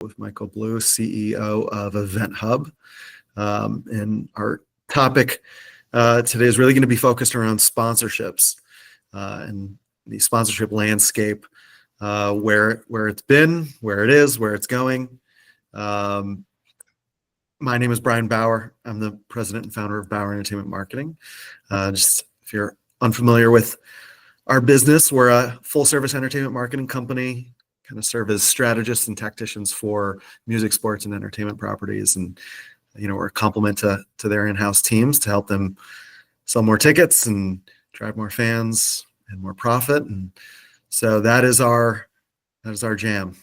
with Michael Blue, CEO of EventHub. And our topic today is really going to be focused around sponsorships and the sponsorship landscape, where it's been, where it is, where it's going. My name is Brian Bauer. I'm the president and founder of Bauer Entertainment Marketing. Just if you're unfamiliar with our business, we're a full-service entertainment marketing company, kind of serve as strategists and tacticians for music, sports, and entertainment properties. And, we're a complement to their in-house teams to help them sell more tickets and drive more fans and more profit. And so that is our jam.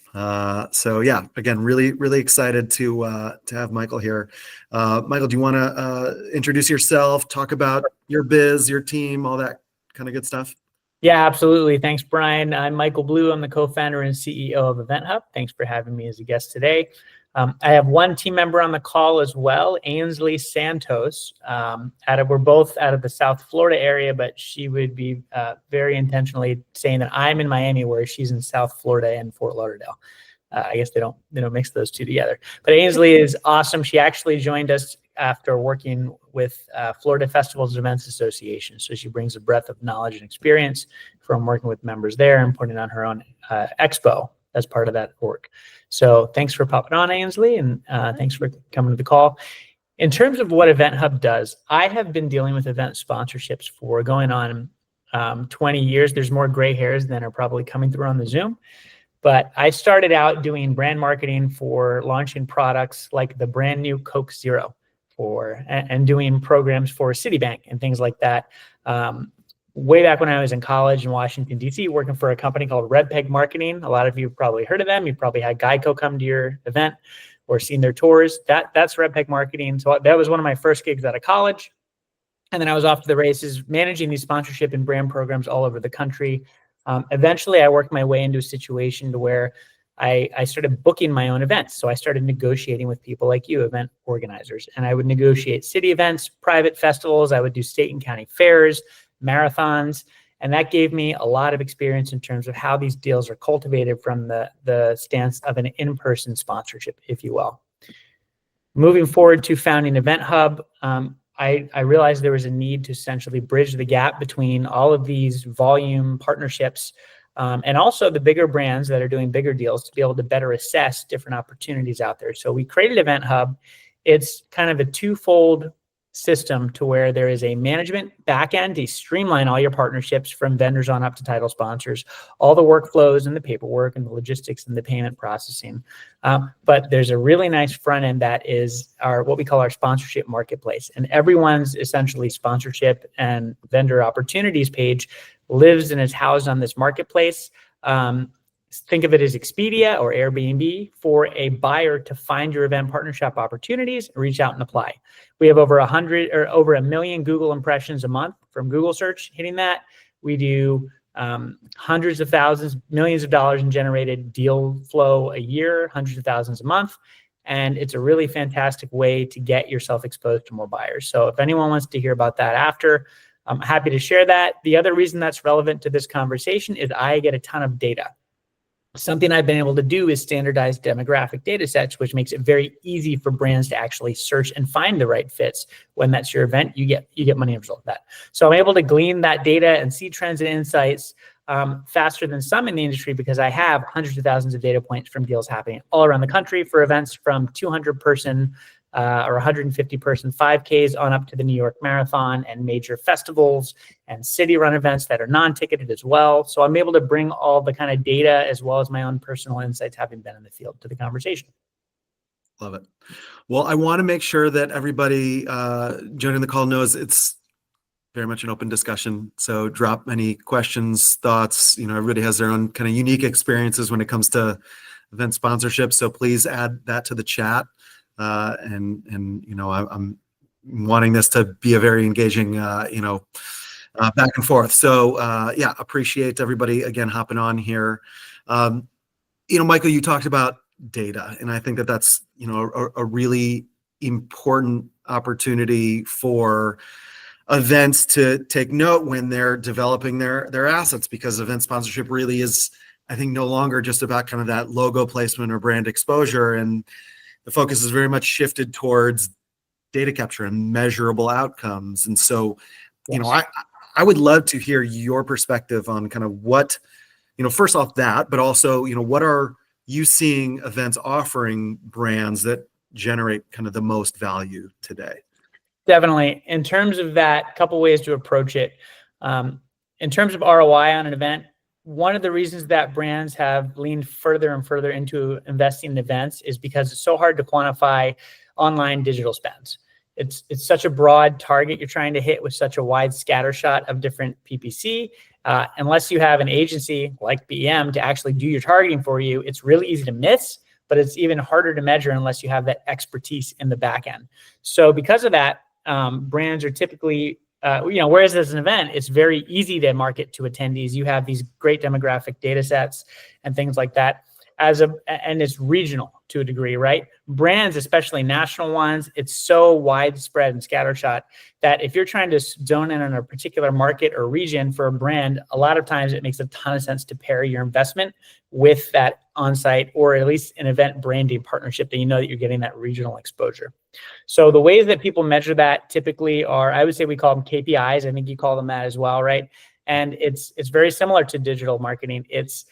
So yeah, again, really excited to have Michael here. Michael, do you want to introduce yourself, talk about your biz, your team, all that kind of good stuff? Yeah, absolutely. Thanks, Brian. I'm Michael Blue. I'm the co-founder and CEO of EventHub. Thanks for having me as a guest today. I have one team member on the call as well, Ainsley Santos. We're both out of the South Florida area, but she would be very intentionally saying that I'm in Miami, where she's in South Florida and Fort Lauderdale. I guess they don't mix those two together. But Ainsley is awesome. She actually joined us after working with Florida Festivals and Events Association. So she brings a breadth of knowledge and experience from working with members there and putting on her own expo as part of that work. So thanks for popping on, Ainsley, and thanks for coming to the call. In terms of what EventHub does, I have been dealing with event sponsorships for going on 20 years. There's more gray hairs than are probably coming through on the Zoom. But I started out doing brand marketing for launching products like the brand new Coke Zero and doing programs for Citibank and things like that. Way back when I was in college in Washington, D.C., working for a company called Red Peg Marketing. A lot of you have probably heard of them. You probably had Geico come to your event or seen their tours. That's Red Peg Marketing. So that was one of my first gigs out of college. And then I was off to the races, managing these sponsorship and brand programs all over the country. Eventually, I worked my way into a situation to where I started booking my own events. So I started negotiating with people like you, event organizers, and I would negotiate city events, private festivals. I would do state and county fairs, marathons, and that gave me a lot of experience in terms of how these deals are cultivated from the stance of an in-person sponsorship, if you will. Moving forward to founding EventHub, I realized there was a need to essentially bridge the gap between all of these volume partnerships and also the bigger brands that are doing bigger deals to be able to better assess different opportunities out there. So we created EventHub. It's kind of a twofold system to where there is a management backend to streamline all your partnerships from vendors on up to title sponsors, all the workflows and the paperwork and the logistics and the payment processing. But there's a really nice front end that is what we call our sponsorship marketplace. And everyone's essentially sponsorship and vendor opportunities page lives and is housed on this marketplace. Think of it as Expedia or Airbnb for a buyer to find your event partnership opportunities, reach out and apply. We have over 1 million Google impressions a month from Google search hitting that. We do hundreds of thousands, millions of dollars in generated deal flow a year, hundreds of thousands a month. And it's a really fantastic way to get yourself exposed to more buyers. So if anyone wants to hear about that after, I'm happy to share that. The other reason that's relevant to this conversation is I get a ton of data. Something I've been able to do is standardize demographic data sets, which makes it very easy for brands to actually search and find the right fits. When that's your event, you get money as a result of that. So I'm able to glean that data and see trends and insights faster than some in the industry because I have hundreds of thousands of data points from deals happening all around the country for events from 200-person or 150-person 5Ks on up to the New York Marathon and major festivals and city-run events that are non-ticketed as well. So I'm able to bring all the kind of data as well as my own personal insights, having been in the field, to the conversation. Love it. Well, I want to make sure that everybody joining the call knows it's very much an open discussion. So drop any questions, thoughts. Everybody has their own kind of unique experiences when it comes to event sponsorship. So please add that to the chat. I'm wanting this to be a very engaging, back and forth. So yeah, appreciate everybody again hopping on here. Michael, you talked about data, and I think that that's a really important opportunity for events to take note when they're developing their assets, because event sponsorship really is I think, no longer just about kind of that logo placement or brand exposure. And the focus is very much shifted towards data capture and measurable outcomes. And so, I would love to hear your perspective on kind of what, first off that, but also, what are you seeing events offering brands that generate kind of the most value today? Definitely. In terms of that, a couple ways to approach it. In terms of ROI on an event, one of the reasons that brands have leaned further and further into investing in events is because it's so hard to quantify online digital spends. It's such a broad target you're trying to hit with such a wide scattershot of different PPC. Unless you have an agency like BEM to actually do your targeting for you, it's really easy to miss, but it's even harder to measure unless you have that expertise in the back end. So because of that, brands are typically, whereas as an event, it's very easy to market to attendees. You have these great demographic data sets and things like that. And it's regional to a degree, right? Brands, especially national ones, it's so widespread and scattershot that if you're trying to zone in on a particular market or region for a brand, a lot of times it makes a ton of sense to pair your investment with that on-site or at least an event branding partnership that you know that you're getting that regional exposure. So the ways that people measure that typically are, I would say we call them KPIs. I think you call them that as well, right? And it's very similar to digital marketing. It's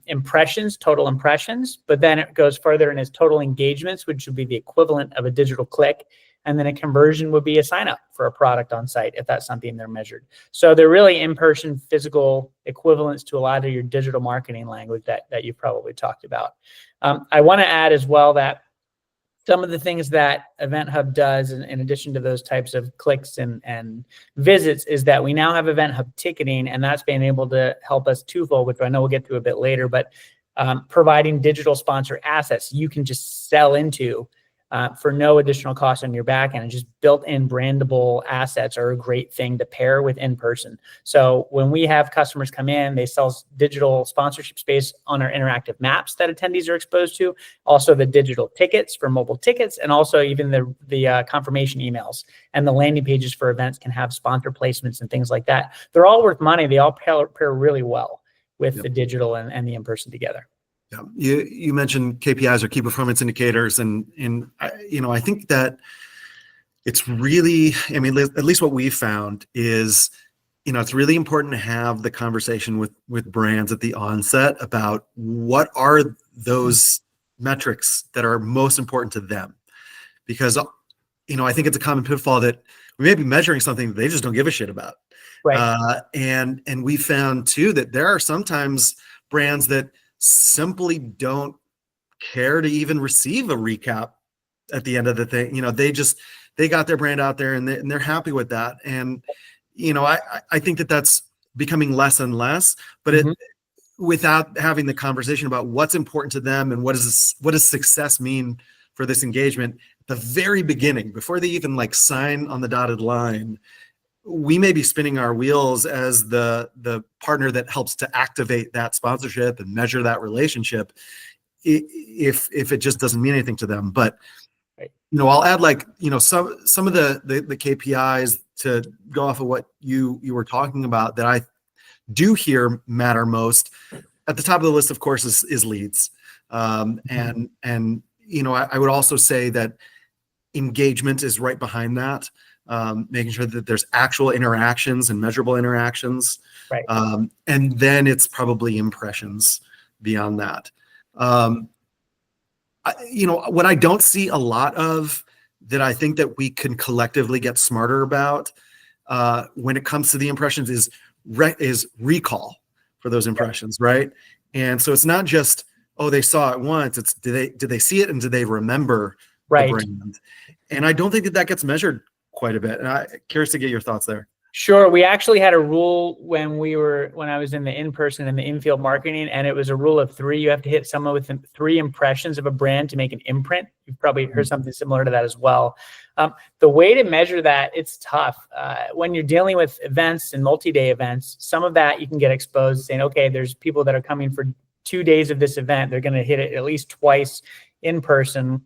impressions, total impressions, but then it goes further and is total engagements, which would be the equivalent of a digital click. And then a conversion would be a sign up for a product on site if that's something they're measured. So they're really in-person physical equivalents to a lot of your digital marketing language that you've probably talked about. I want to add as well that some of the things that EventHub does, in addition to those types of clicks and visits, is that we now have EventHub ticketing, and that's been able to help us twofold, which I know we'll get to a bit later, but providing digital sponsor assets you can just sell into for no additional cost on your back end, and just built-in brandable assets are a great thing to pair with in-person. So when we have customers come in, they sell digital sponsorship space on our interactive maps that attendees are exposed to, also the digital tickets for mobile tickets, and also even the confirmation emails and the landing pages for events can have sponsor placements and things like that. They're all worth money. They all pair really well with the digital and the in-person together. Yeah, you mentioned KPIs or key performance indicators, and I think that it's really, at least what we've found is, it's really important to have the conversation with brands at the onset about what are those metrics that are most important to them, because I think it's a common pitfall that we may be measuring something that they just don't give a shit about, right? And we found too that there are sometimes brands that simply don't care to even receive a recap at the end of the thing. They got their brand out there and they're happy with that. And, I think that that's becoming less and less, but without having the conversation about what's important to them and what does success mean for this engagement at the very beginning, before they even sign on the dotted line, we may be spinning our wheels as the partner that helps to activate that sponsorship and measure that relationship if it just doesn't mean anything to them. But I'll add some of the KPIs to go off of what you were talking about that I do hear matter most. At the top of the list, of course, is leads. And I would also say that engagement is right behind that. Making sure that there's actual interactions and measurable interactions. Right. And then it's probably impressions beyond that. What I don't see a lot of that I think that we can collectively get smarter about when it comes to the impressions is recall for those impressions, right? And so it's not just, they saw it once. It's did they see it and did they remember the brand? And I don't think that gets measured quite a bit. And I'm curious to get your thoughts there. Sure. We actually had a rule when I was in the in-person and the in-field marketing, and it was a rule of 3. You have to hit someone within 3 impressions of a brand to make an imprint. You've probably heard something similar to that as well. The way to measure that, it's tough. When you're dealing with events and multi-day events, some of that you can get exposed saying, okay, there's people that are coming for 2 days of this event. They're going to hit it at least twice in person.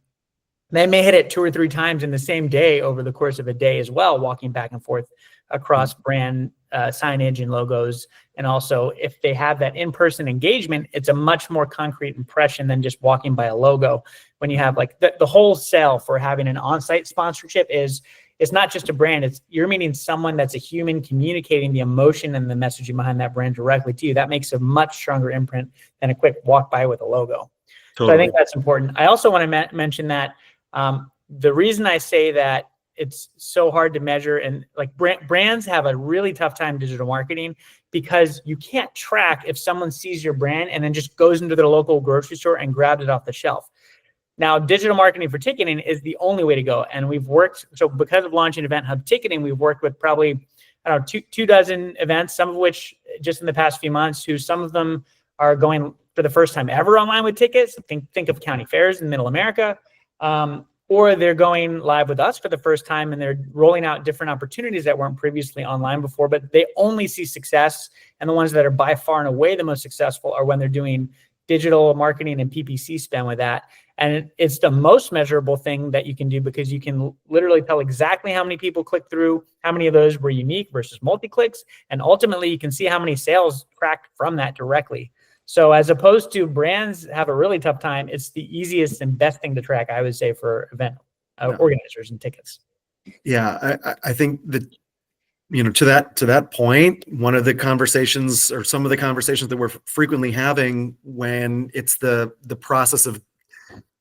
They may hit it 2 or 3 times in the same day over the course of a day as well, walking back and forth across brand signage and logos. And also, if they have that in-person engagement, it's a much more concrete impression than just walking by a logo. When you have like the whole sell for having an on-site sponsorship is, it's not just a brand, it's you're meeting someone that's a human communicating the emotion and the messaging behind that brand directly to you. That makes a much stronger imprint than a quick walk by with a logo. Totally. So I think that's important. I also want to mention that the reason I say that it's so hard to measure, and like brands have a really tough time digital marketing, because you can't track if someone sees your brand and then just goes into their local grocery store and grabs it off the shelf. Now, digital marketing for ticketing is the only way to go. And we've worked, so because of launching EventHub ticketing, we've worked with probably, I don't know, two dozen events, some of which just in the past few months, some of them are going for the first time ever online with tickets. Think of county fairs in middle America. Or they're going live with us for the first time and they're rolling out different opportunities that weren't previously online before, but they only see success. And the ones that are by far and away the most successful are when they're doing digital marketing and PPC spend with that. And it's the most measurable thing that you can do, because you can literally tell exactly how many people clicked through, how many of those were unique versus multi-clicks. And ultimately you can see how many sales cracked from that directly. So as opposed to brands have a really tough time, it's the easiest and best thing to track, I would say, for event organizers and tickets. Yeah, I think that, to that point, one of the conversations, or some of the conversations that we're frequently having when it's the process of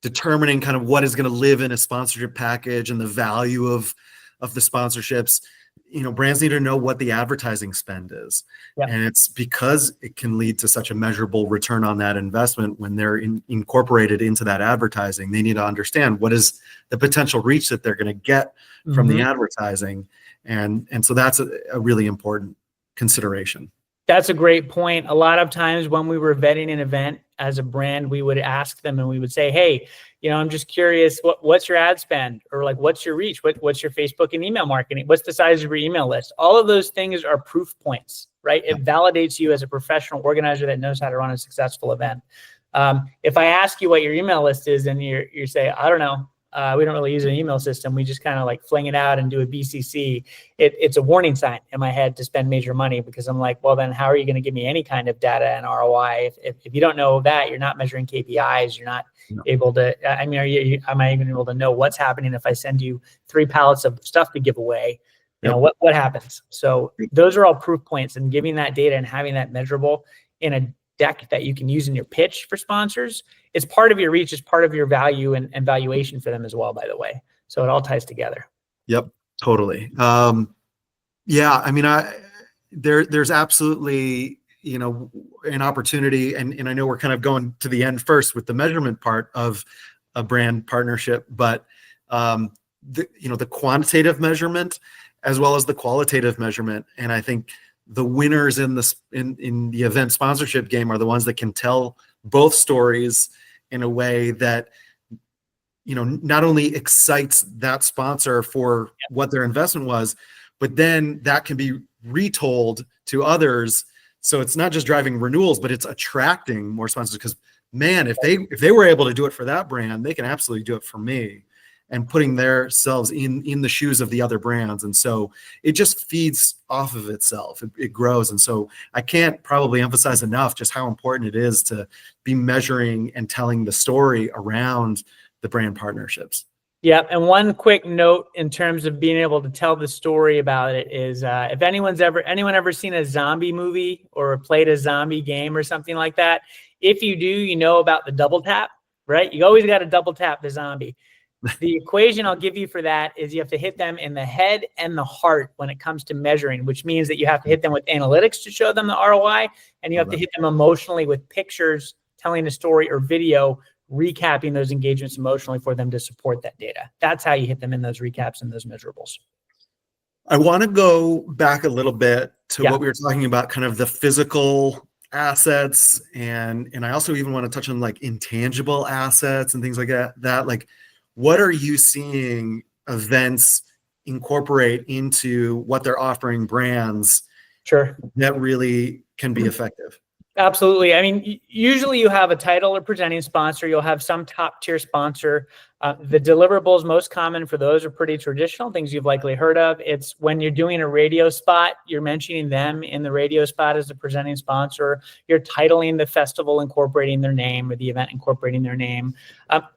determining kind of what is going to live in a sponsorship package and the value of the sponsorships, brands need to know what the advertising spend is. Yep. And it's because it can lead to such a measurable return on that investment when they're incorporated into that advertising. They need to understand what is the potential reach that they're going to get from the advertising. And so that's a really important consideration. That's a great point. A lot of times when we were vetting an event as a brand, we would ask them and we would say, hey, I'm just curious, what's your ad spend? Or like, what's your reach? What's your Facebook and email marketing? What's the size of your email list? All of those things are proof points, right? It validates you as a professional organizer that knows how to run a successful event. If I ask you what your email list is and you say, I don't know, we don't really use an email system. We just kind of like fling it out and do a BCC. It's a warning sign in my head to spend major money, because I'm like, well, then how are you going to give me any kind of data and ROI? If you don't know that, you're not measuring KPIs. You're not able to, am I even able to know what's happening if I send you 3 pallets of stuff to give away? What happens? So those are all proof points, and giving that data and having that measurable in a deck that you can use in your pitch for sponsors, it's part of your reach, it's part of your value and valuation for them as well, by the way. So it all ties together. Yep, totally. Yeah, I mean, there's absolutely, an opportunity, and I know we're kind of going to the end first with the measurement part of a brand partnership, but the quantitative measurement as well as the qualitative measurement. And I think the winners in the event sponsorship game are the ones that can tell both stories in a way that, not only excites that sponsor for what their investment was, but then that can be retold to others. So it's not just driving renewals, but it's attracting more sponsors, because man, if they were able to do it for that brand, they can absolutely do it for me, and putting themselves in the shoes of the other brands. And so it just feeds off of itself. It grows. And so I can't probably emphasize enough just how important it is to be measuring and telling the story around the brand partnerships. Yeah. And one quick note in terms of being able to tell the story about it is, if anyone ever seen a zombie movie or played a zombie game or something like that, if you do, you know about the double tap, right? You always got to double tap the zombie. The equation I'll give you for that is you have to hit them in the head and the heart when it comes to measuring, which means that you have to hit them with analytics to show them the ROI, and you have to hit them emotionally with pictures telling a story or video recapping those engagements emotionally for them to support that data. That's how you hit them in those recaps and those measurables. I want to go back a little bit to what we were talking about, kind of the physical assets, and I also even want to touch on like intangible assets and things like that. Like, what are you seeing events incorporate into what they're offering brands that really can be effective? Absolutely. I mean, usually you have a title or presenting sponsor. You'll have some top tier sponsor. The deliverables most common for those are pretty traditional things you've likely heard of. It's when you're doing a radio spot, you're mentioning them in the radio spot as a presenting sponsor. You're titling the festival incorporating their name or the event incorporating their name.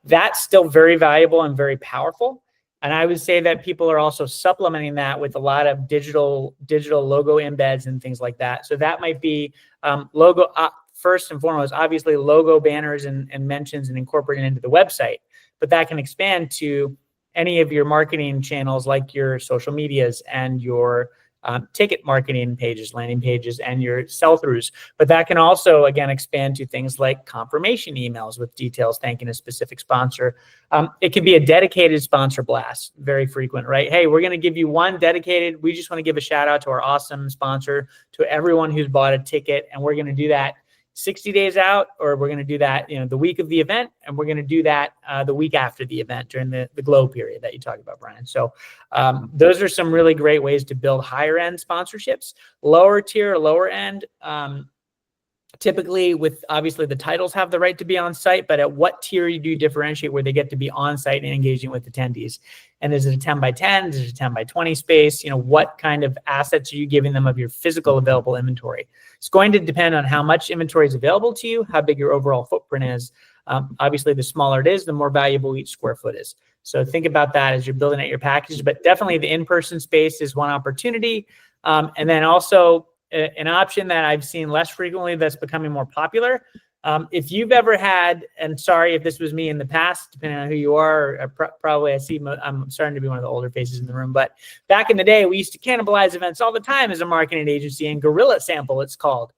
That's still very valuable and very powerful. And I would say that people are also supplementing that with a lot of digital logo embeds and things like that. So that might be logo, first and foremost, obviously logo banners and mentions and incorporating into the website, but that can expand to any of your marketing channels like your social medias and your ticket marketing pages, landing pages, and your sell-throughs. But that can also, again, expand to things like confirmation emails with details thanking a specific sponsor. It can be a dedicated sponsor blast, very frequent, right? Hey, we're going to give you one dedicated. We just want to give a shout out to our awesome sponsor, to everyone who's bought a ticket, and we're going to do that 60 days out, or we're going to do that, the week of the event, and we're going to do that the week after the event during the glow period that you talked about, Brian. So those are some really great ways to build higher end sponsorships. Lower tier or lower end, typically with obviously the titles have the right to be on site, but at what tier you do differentiate where they get to be on site and engaging with attendees? And is it a 10 by 10? Is it a 10 by 20 space? What kind of assets are you giving them of your physical available inventory? It's going to depend on how much inventory is available to you, how big your overall footprint is. Obviously, the smaller it is, the more valuable each square foot is. So think about that as you're building out your package, but definitely the in-person space is one opportunity. And then also an option that I've seen less frequently that's becoming more popular. If you've ever had, and sorry if this was me in the past, depending on who you are, probably I'm starting to be one of the older faces in the room, but back in the day, we used to cannibalize events all the time as a marketing agency, and guerrilla sample, it's called.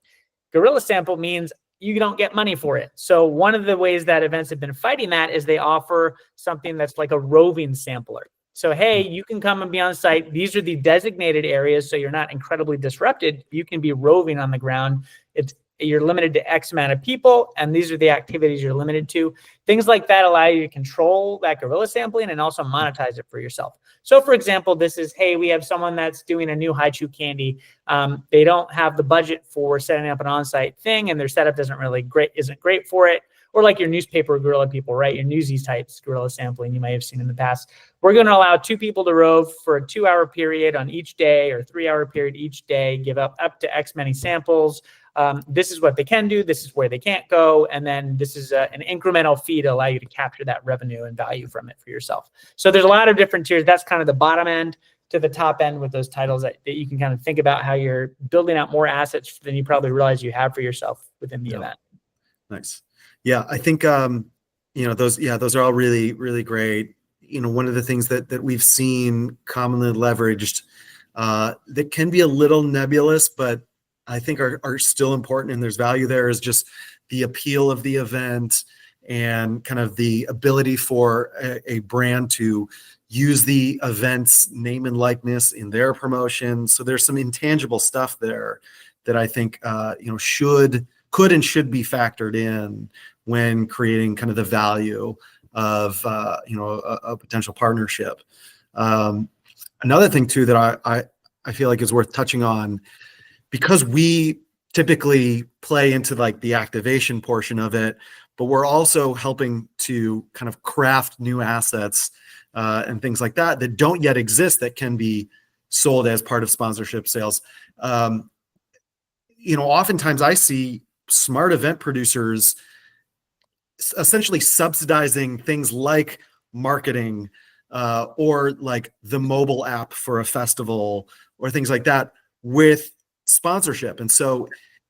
Guerrilla sample means you don't get money for it. So one of the ways that events have been fighting that is they offer something that's like a roving sampler. So, hey, you can come and be on site. These are the designated areas, so you're not incredibly disrupted. You can be roving on the ground. You're limited to X amount of people, and these are the activities you're limited to. Things like that allow you to control that guerrilla sampling and also monetize it for yourself. So, for example, this is, hey, we have someone that's doing a new high chew candy. They don't have the budget for setting up an on-site thing, and their setup isn't great for it. Or like your newspaper guerrilla people, right? Your Newsies types guerrilla sampling you might have seen in the past. We're going to allow 2 people to rove for a 2-hour period on each day or 3-hour period each day, give up to X many samples. This is what they can do. This is where they can't go. And then this is an incremental fee to allow you to capture that revenue and value from it for yourself. So there's a lot of different tiers. That's kind of the bottom end to the top end with those titles that you can kind of think about how you're building out more assets than you probably realize you have for yourself within the event. Nice. Yeah, I think those are all really, really great. One of the things that we've seen commonly leveraged that can be a little nebulous, but I think are still important and there's value there, is just the appeal of the event and kind of the ability for a brand to use the event's name and likeness in their promotion. So there's some intangible stuff there that I think could and should be factored in when creating kind of the value of a potential partnership. Another thing too that I feel like is worth touching on, because we typically play into like the activation portion of it, but we're also helping to kind of craft new assets and things like that don't yet exist that can be sold as part of sponsorship sales. Oftentimes I see smart event producers essentially subsidizing things like marketing or like the mobile app for a festival or things like that with sponsorship. And so,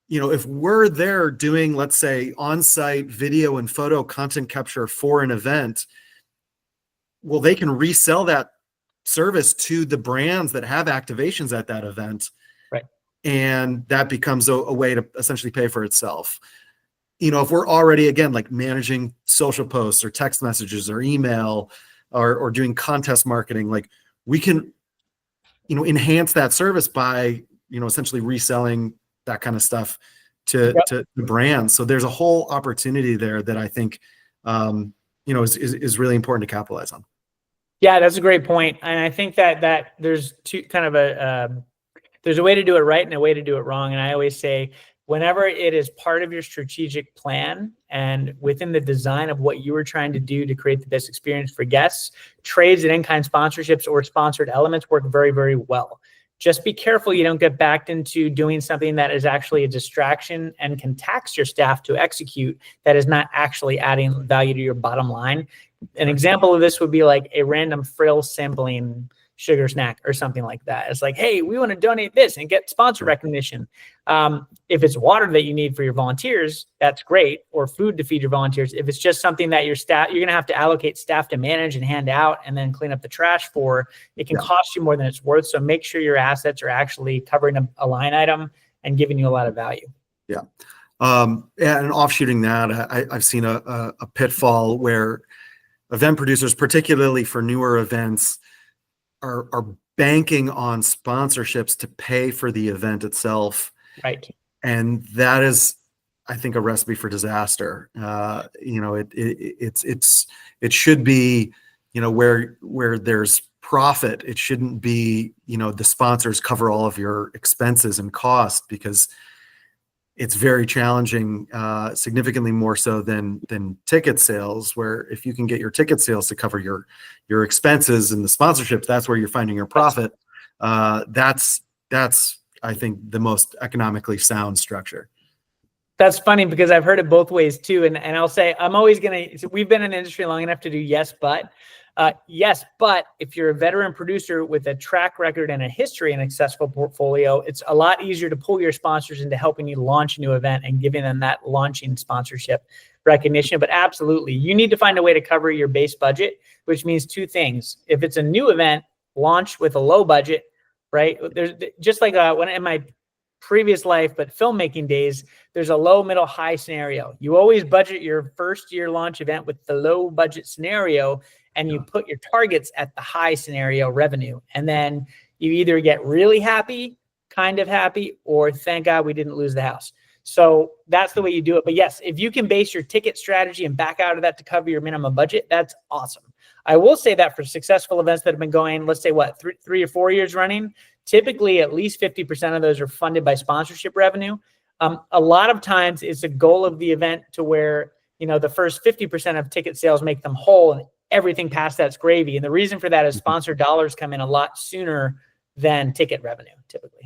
if we're there doing, let's say, on-site video and photo content capture for an event, well, they can resell that service to the brands that have activations at that event. Right. And that becomes a way to essentially pay for itself. If we're already, again, like managing social posts or text messages or email or doing contest marketing, like we can, enhance that service by, essentially reselling that kind of stuff to brands. So there's a whole opportunity there that I think, is really important to capitalize on. Yeah, that's a great point. And I think that there's there's a way to do it right and a way to do it wrong. And I always say, whenever it is part of your strategic plan and within the design of what you were trying to do to create the best experience for guests, trades and in-kind sponsorships or sponsored elements work very, very well. Just be careful you don't get backed into doing something that is actually a distraction and can tax your staff to execute that is not actually adding value to your bottom line. An example of this would be like a random frill sampling sugar snack or something like that. It's like, hey, we want to donate this and get sponsor recognition. If it's water that you need for your volunteers, that's great, or food to feed your volunteers. If it's just something that your staff, you're going to have to allocate staff to manage and hand out and then clean up the trash for, it can cost you more than it's worth. So make sure your assets are actually covering a line item and giving you a lot of value. Yeah. And offshooting that, I've seen a pitfall where event producers, particularly for newer events, are banking on sponsorships to pay for the event itself. Right. And that is, I think, a recipe for disaster. It should be, where there's profit, it shouldn't be, the sponsors cover all of your expenses and costs, because it's very challenging, significantly more so than ticket sales, where if you can get your ticket sales to cover your expenses and the sponsorships, that's where you're finding your profit. That's I think the most economically sound structure. That's funny because I've heard it both ways too. And I'll say, we've been in the industry long enough to do yes, but if you're a veteran producer with a track record and a history and successful portfolio, it's a lot easier to pull your sponsors into helping you launch a new event and giving them that launching sponsorship recognition. But absolutely, you need to find a way to cover your base budget, which means two things. If it's a new event, launch with a low budget, right? There's just like when in my previous life, but filmmaking days, there's a low, middle, high scenario. You always budget your first year launch event with the low budget scenario, and you put your targets at the high scenario revenue. And then you either get really happy, kind of happy, or thank God we didn't lose the house. So that's the way you do it. But yes, if you can base your ticket strategy and back out of that to cover your minimum budget, that's awesome. I will say that for successful events that have been going, let's say three or 4 years running, typically at least 50% of those are funded by sponsorship revenue. A lot of times it's a goal of the event to where, the first 50% of ticket sales make them whole, and everything past that's gravy. And the reason for that is sponsor dollars come in a lot sooner than ticket revenue, typically.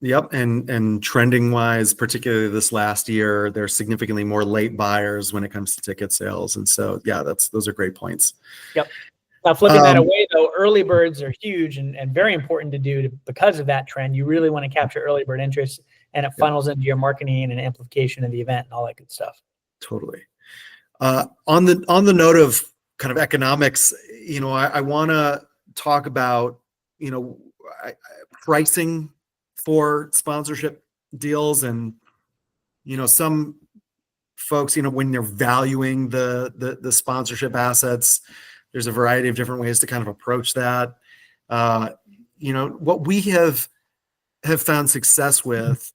Yep. And trending wise, particularly this last year, there's significantly more late buyers when it comes to ticket sales. And so, those are great points. Yep. Now, flipping that away, though, early birds are huge and very important to do because of that trend. You really want to capture early bird interest, and it funnels into your marketing and amplification of the event and all that good stuff. Totally. On the note of kind of economics, I want to talk about, pricing for sponsorship deals. And, some folks, when they're valuing the sponsorship assets, there's a variety of different ways to kind of approach that. What we have found success with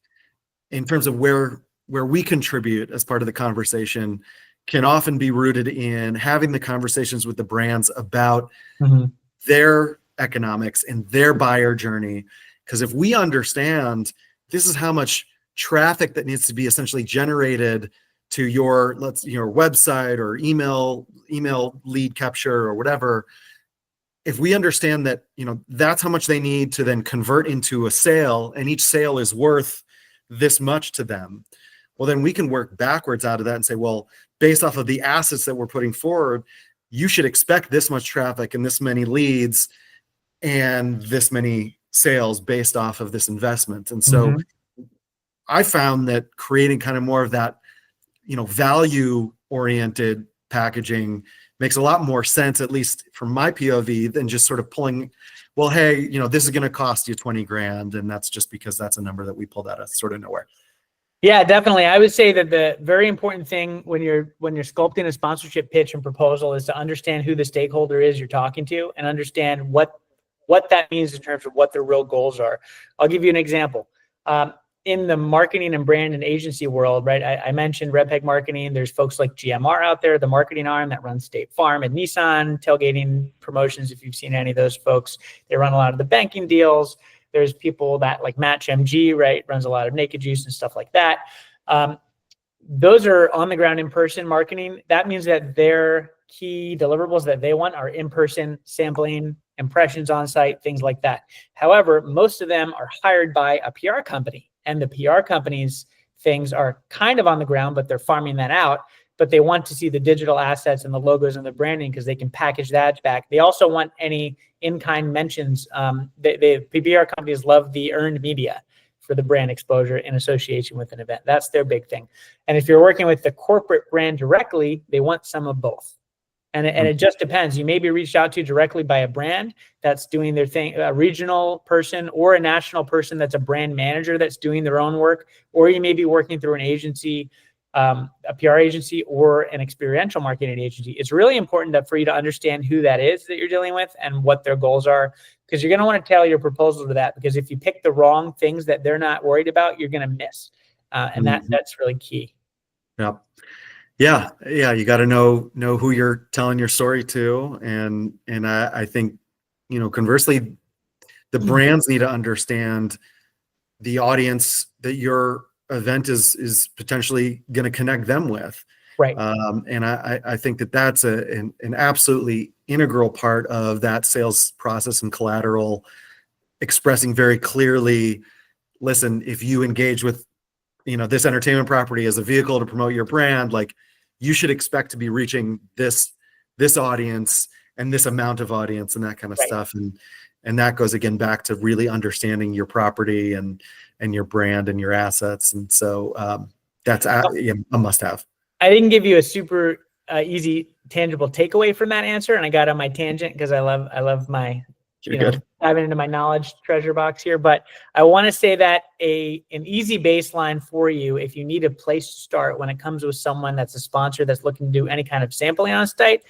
in terms of where we contribute as part of the conversation can often be rooted in having the conversations with the brands about their economics and their buyer journey. Because if we understand this is how much traffic that needs to be essentially generated to your website or email lead capture or whatever, if we understand that, that's how much they need to then convert into a sale, and each sale is worth this much to them, well, then we can work backwards out of that and say, well, based off of the assets that we're putting forward, you should expect this much traffic and this many leads and this many sales based off of this investment. And so I found that creating kind of more of that, value oriented packaging makes a lot more sense, at least from my POV, than just sort of pulling, well, hey, this is going to cost you 20 grand. And that's just because that's a number that we pulled out of sort of nowhere. Yeah, definitely. I would say that the very important thing when you're sculpting a sponsorship pitch and proposal is to understand who the stakeholder is you're talking to and understand what that means in terms of what their real goals are. I'll give you an example. In the marketing and brand and agency world, right? I mentioned RedPeg Marketing. There's folks like GMR out there, the marketing arm that runs State Farm and Nissan, tailgating promotions. If you've seen any of those folks, they run a lot of the banking deals. There's people that like Match MG, right, runs a lot of Naked Juice and stuff like that. Those are on the ground in-person marketing. That means that their key deliverables that they want are in-person sampling, impressions on site, things like that. However, most of them are hired by a PR company, and the PR company's things are kind of on the ground, but they're farming that out. But they want to see the digital assets and the logos and the branding because they can package that back. They also want any in-kind mentions. The PR companies love the earned media for the brand exposure in association with an event. That's their big thing. And if you're working with the corporate brand directly, they want some of both. And it just depends. You may be reached out to directly by a brand that's doing their thing, a regional person or a national person that's a brand manager that's doing their own work, or you may be working through an agency, a PR agency or an experiential marketing agency. It's really important that for you to understand who that is that you're dealing with and what their goals are, because you're going to want to tailor your proposal to that, because if you pick the wrong things that they're not worried about, you're going to miss. And that's really key. Yeah. Yeah. You got to know who you're telling your story to. And I think, conversely, the brands need to understand the audience that your event is potentially going to connect them with. Right. And I think that's an absolutely integral part of that sales process and collateral, expressing very clearly, listen, if you engage with, this entertainment property as a vehicle to promote your brand, like you should expect to be reaching this audience and this amount of audience and that kind of stuff. And that goes again back to really understanding your property and your brand and your assets. And so that's a must-have. I didn't give you a super easy, tangible takeaway from that answer, and I got on my tangent because I love my, diving into my knowledge treasure box here. But I want to say that an easy baseline for you, if you need a place to start when it comes with someone that's a sponsor that's looking to do any kind of sampling on site,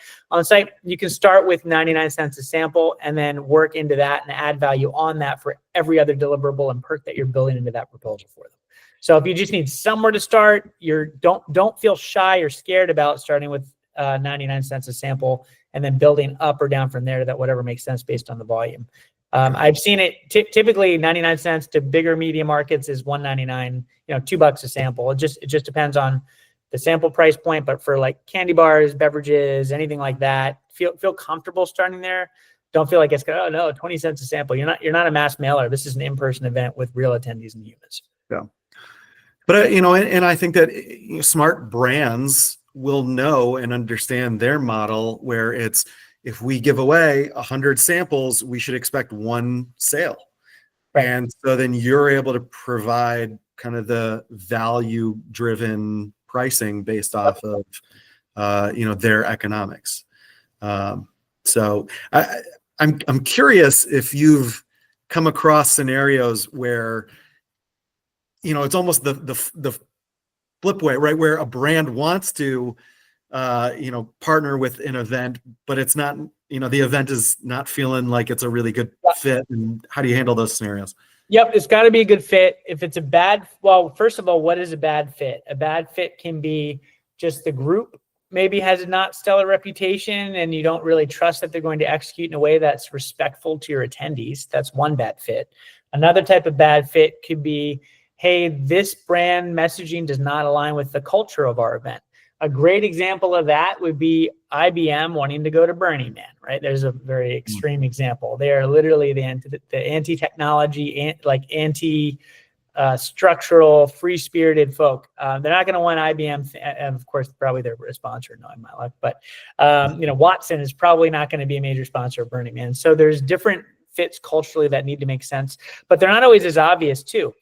you can start with 99 cents a sample and then work into that and add value on that for every other deliverable and perk that you're building into that proposal for them. So if you just need somewhere to start, don't feel shy or scared about starting with 99 cents a sample and then building up or down from there, that whatever makes sense based on the volume. I've seen it typically 99 cents to bigger media markets is $1.99, $2 a sample. It just depends on the sample price point. But for like candy bars, beverages, anything like that, feel comfortable starting there. Don't feel like it's 20 cents a sample. You're not a mass mailer. This is an in-person event with real attendees and humans. Yeah. But, and I think that smart brands will know and understand their model, where it's, if we give away 100 samples, we should expect one sale. Right. And so then you're able to provide kind of the value-driven pricing based off of, their economics. So I'm curious if you've come across scenarios where, it's almost the flip way, right? Where a brand wants to, partner with an event, but it's not, the event is not feeling like it's a really good fit. And how do you handle those scenarios? Yep, it's got to be a good fit. If it's first of all, what is a bad fit? A bad fit can be just the group maybe has a not stellar reputation and you don't really trust that they're going to execute in a way that's respectful to your attendees. That's one bad fit. Another type of bad fit could be, hey, this brand messaging does not align with the culture of our event. A great example of that would be IBM wanting to go to Burning Man, right? There's a very extreme example. They are literally the anti-technology, anti-structural, free-spirited folk. They're not going to want IBM, and of course, probably they're a sponsor, knowing my luck, but Watson is probably not going to be a major sponsor of Burning Man. So there's different fits culturally that need to make sense, but they're not always as obvious too.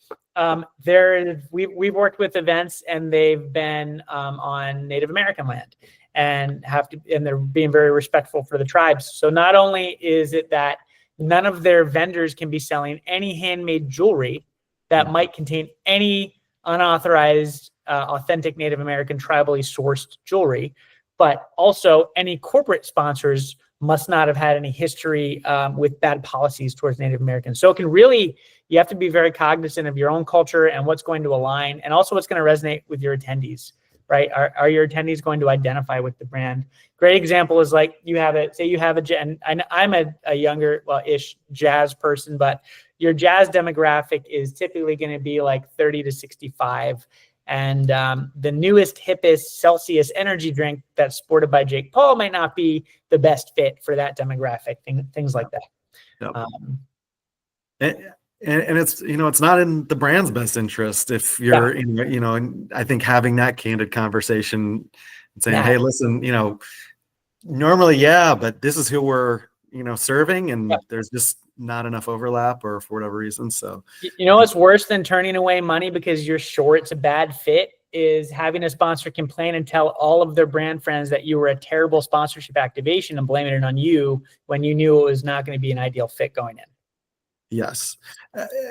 We've worked with events and they've been on Native American land and they're being very respectful for the tribes. So not only is it that none of their vendors can be selling any handmade jewelry that might contain any unauthorized, authentic Native American tribally sourced jewelry, but also any corporate sponsors must not have had any history with bad policies towards Native Americans. So you have to be very cognizant of your own culture and what's going to align, and also what's going to resonate with your attendees, right? Are your attendees going to identify with the brand? Great example is like say you have and I'm a younger, ish jazz person, but your jazz demographic is typically going to be like 30 to 65. And the newest, hippest Celsius energy drink that's sported by Jake Paul might not be the best fit for that demographic, things like that. Yep. And it's, it's not in the brand's best interest if you're, and I think having that candid conversation and saying, hey, listen, normally, but this is who we're, serving, and there's just not enough overlap or for whatever reason. So, what's worse than turning away money because you're sure it's a bad fit is having a sponsor complain and tell all of their brand friends that you were a terrible sponsorship activation and blaming it on you when you knew it was not going to be an ideal fit going in. Yes.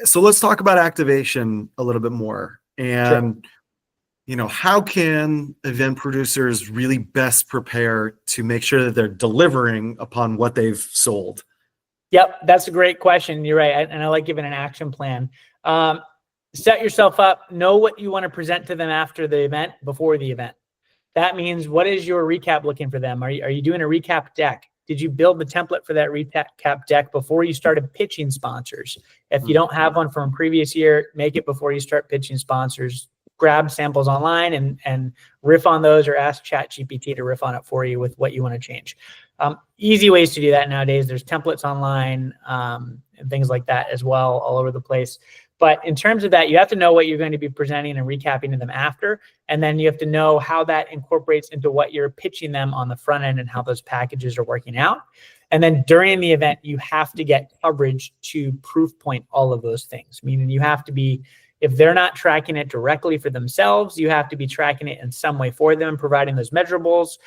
So let's talk about activation a little bit more. And, how can event producers really best prepare to make sure that they're delivering upon what they've sold? Yep, that's a great question. You're right. And I like giving an action plan. Set yourself up, know what you want to present to them after the event, before the event. That means, what is your recap looking for them? Are you doing a recap deck? Did you build the template for that recap deck before you started pitching sponsors? If you don't have one from a previous year, make it before you start pitching sponsors. Grab samples online and riff on those, or ask ChatGPT to riff on it for you with what you want to change. Easy ways to do that nowadays. There's templates online and things like that as well, all over the place. But in terms of that, you have to know what you're going to be presenting and recapping to them after. And then you have to know how that incorporates into what you're pitching them on the front end and how those packages are working out. And then during the event, you have to get coverage to proof point all of those things. Meaning you have to be, if they're not tracking it directly for themselves, you have to be tracking it in some way for them, providing those measurables.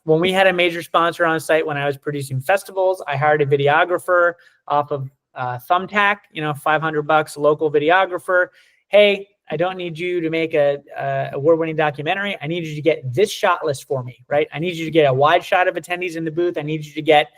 When we had a major sponsor on site, when I was producing festivals, I hired a videographer off of Thumbtack, $500, local videographer. Hey, I don't need you to make a award-winning documentary. I need you to get this shot list for me, right? I need you to get a wide shot of attendees in the booth. I need you to get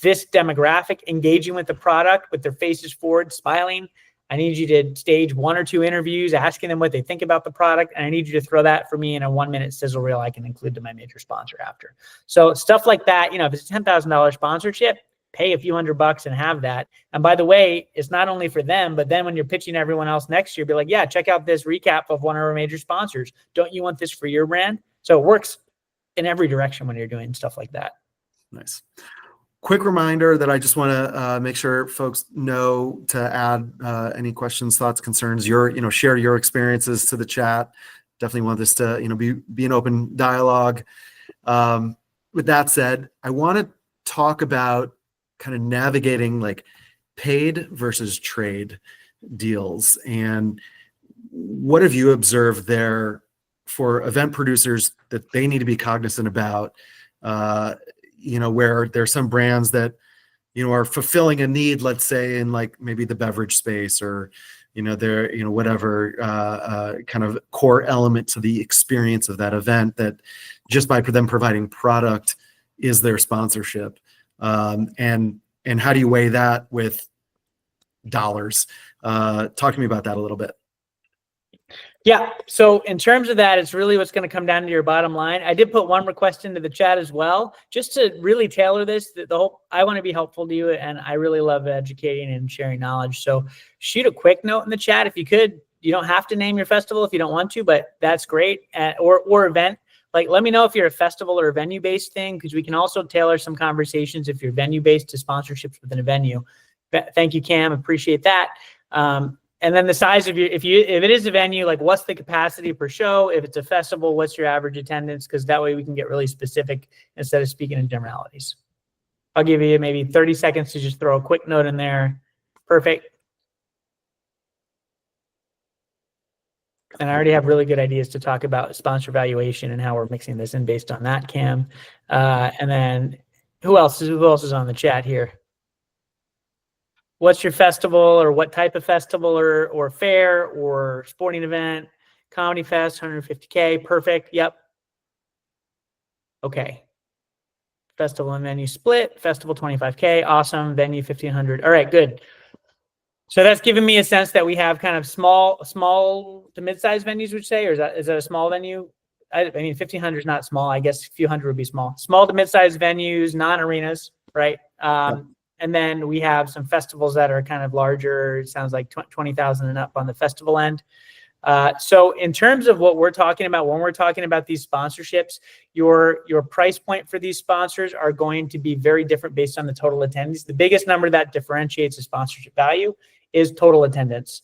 this demographic engaging with the product, with their faces forward, smiling. I need you to stage 1 or 2 interviews, asking them what they think about the product. And I need you to throw that for me in a 1-minute sizzle reel I can include to my major sponsor after. So stuff like that, if it's a $10,000 sponsorship, pay a few $100 and have that. And by the way, it's not only for them, but then when you're pitching everyone else next year, be like, yeah, check out this recap of one of our major sponsors. Don't you want this for your brand? So it works in every direction when you're doing stuff like that. Nice. Quick reminder that I just want to make sure folks know to add any questions, thoughts, concerns, share your experiences to the chat. Definitely want this to, be an open dialogue. With that said, I want to talk about kind of navigating like paid versus trade deals. And what have you observed there for event producers that they need to be cognizant about, where there's some brands that, are fulfilling a need, let's say in like maybe the beverage space or, their, whatever kind of core element to the experience of that event that just by them providing product is their sponsorship. And how do you weigh that with dollars? Talk to me about that a little bit. Yeah. So in terms of that, it's really what's going to come down to your bottom line. I did put one request into the chat as well, just to really tailor this. I want to be helpful to you, and I really love educating and sharing knowledge. So shoot a quick note in the chat if you could. You don't have to name your festival if you don't want to, but that's great. Or event. Like, let me know if you're a festival or a venue-based thing, because we can also tailor some conversations if you're venue-based to sponsorships within a venue. Thank you, Cam. Appreciate that. And then the size of if it is a venue, like what's the capacity per show? If it's a festival, what's your average attendance? Because that way we can get really specific instead of speaking in generalities. I'll give you maybe 30 seconds to just throw a quick note in there. Perfect. And I already have really good ideas to talk about sponsor valuation and how we're mixing this in based on that, Cam. And then who else is on the chat here? What's your festival, or what type of festival or fair or sporting event? Comedy Fest, 150K. Perfect. Yep. Okay. Festival and venue split. Festival 25K. Awesome. Venue 1,500. All right, good. So that's given me a sense that we have kind of small to mid-sized venues, would you say, or is that a small venue? I mean, 1,500 is not small. I guess a few hundred would be small. Small to mid-sized venues, non-arenas, right? And then we have some festivals that are kind of larger. It sounds like 20,000 and up on the festival end. So in terms of what we're talking about, when we're talking about these sponsorships, your price point for these sponsors are going to be very different based on the total attendance. The biggest number that differentiates a sponsorship value is total attendance.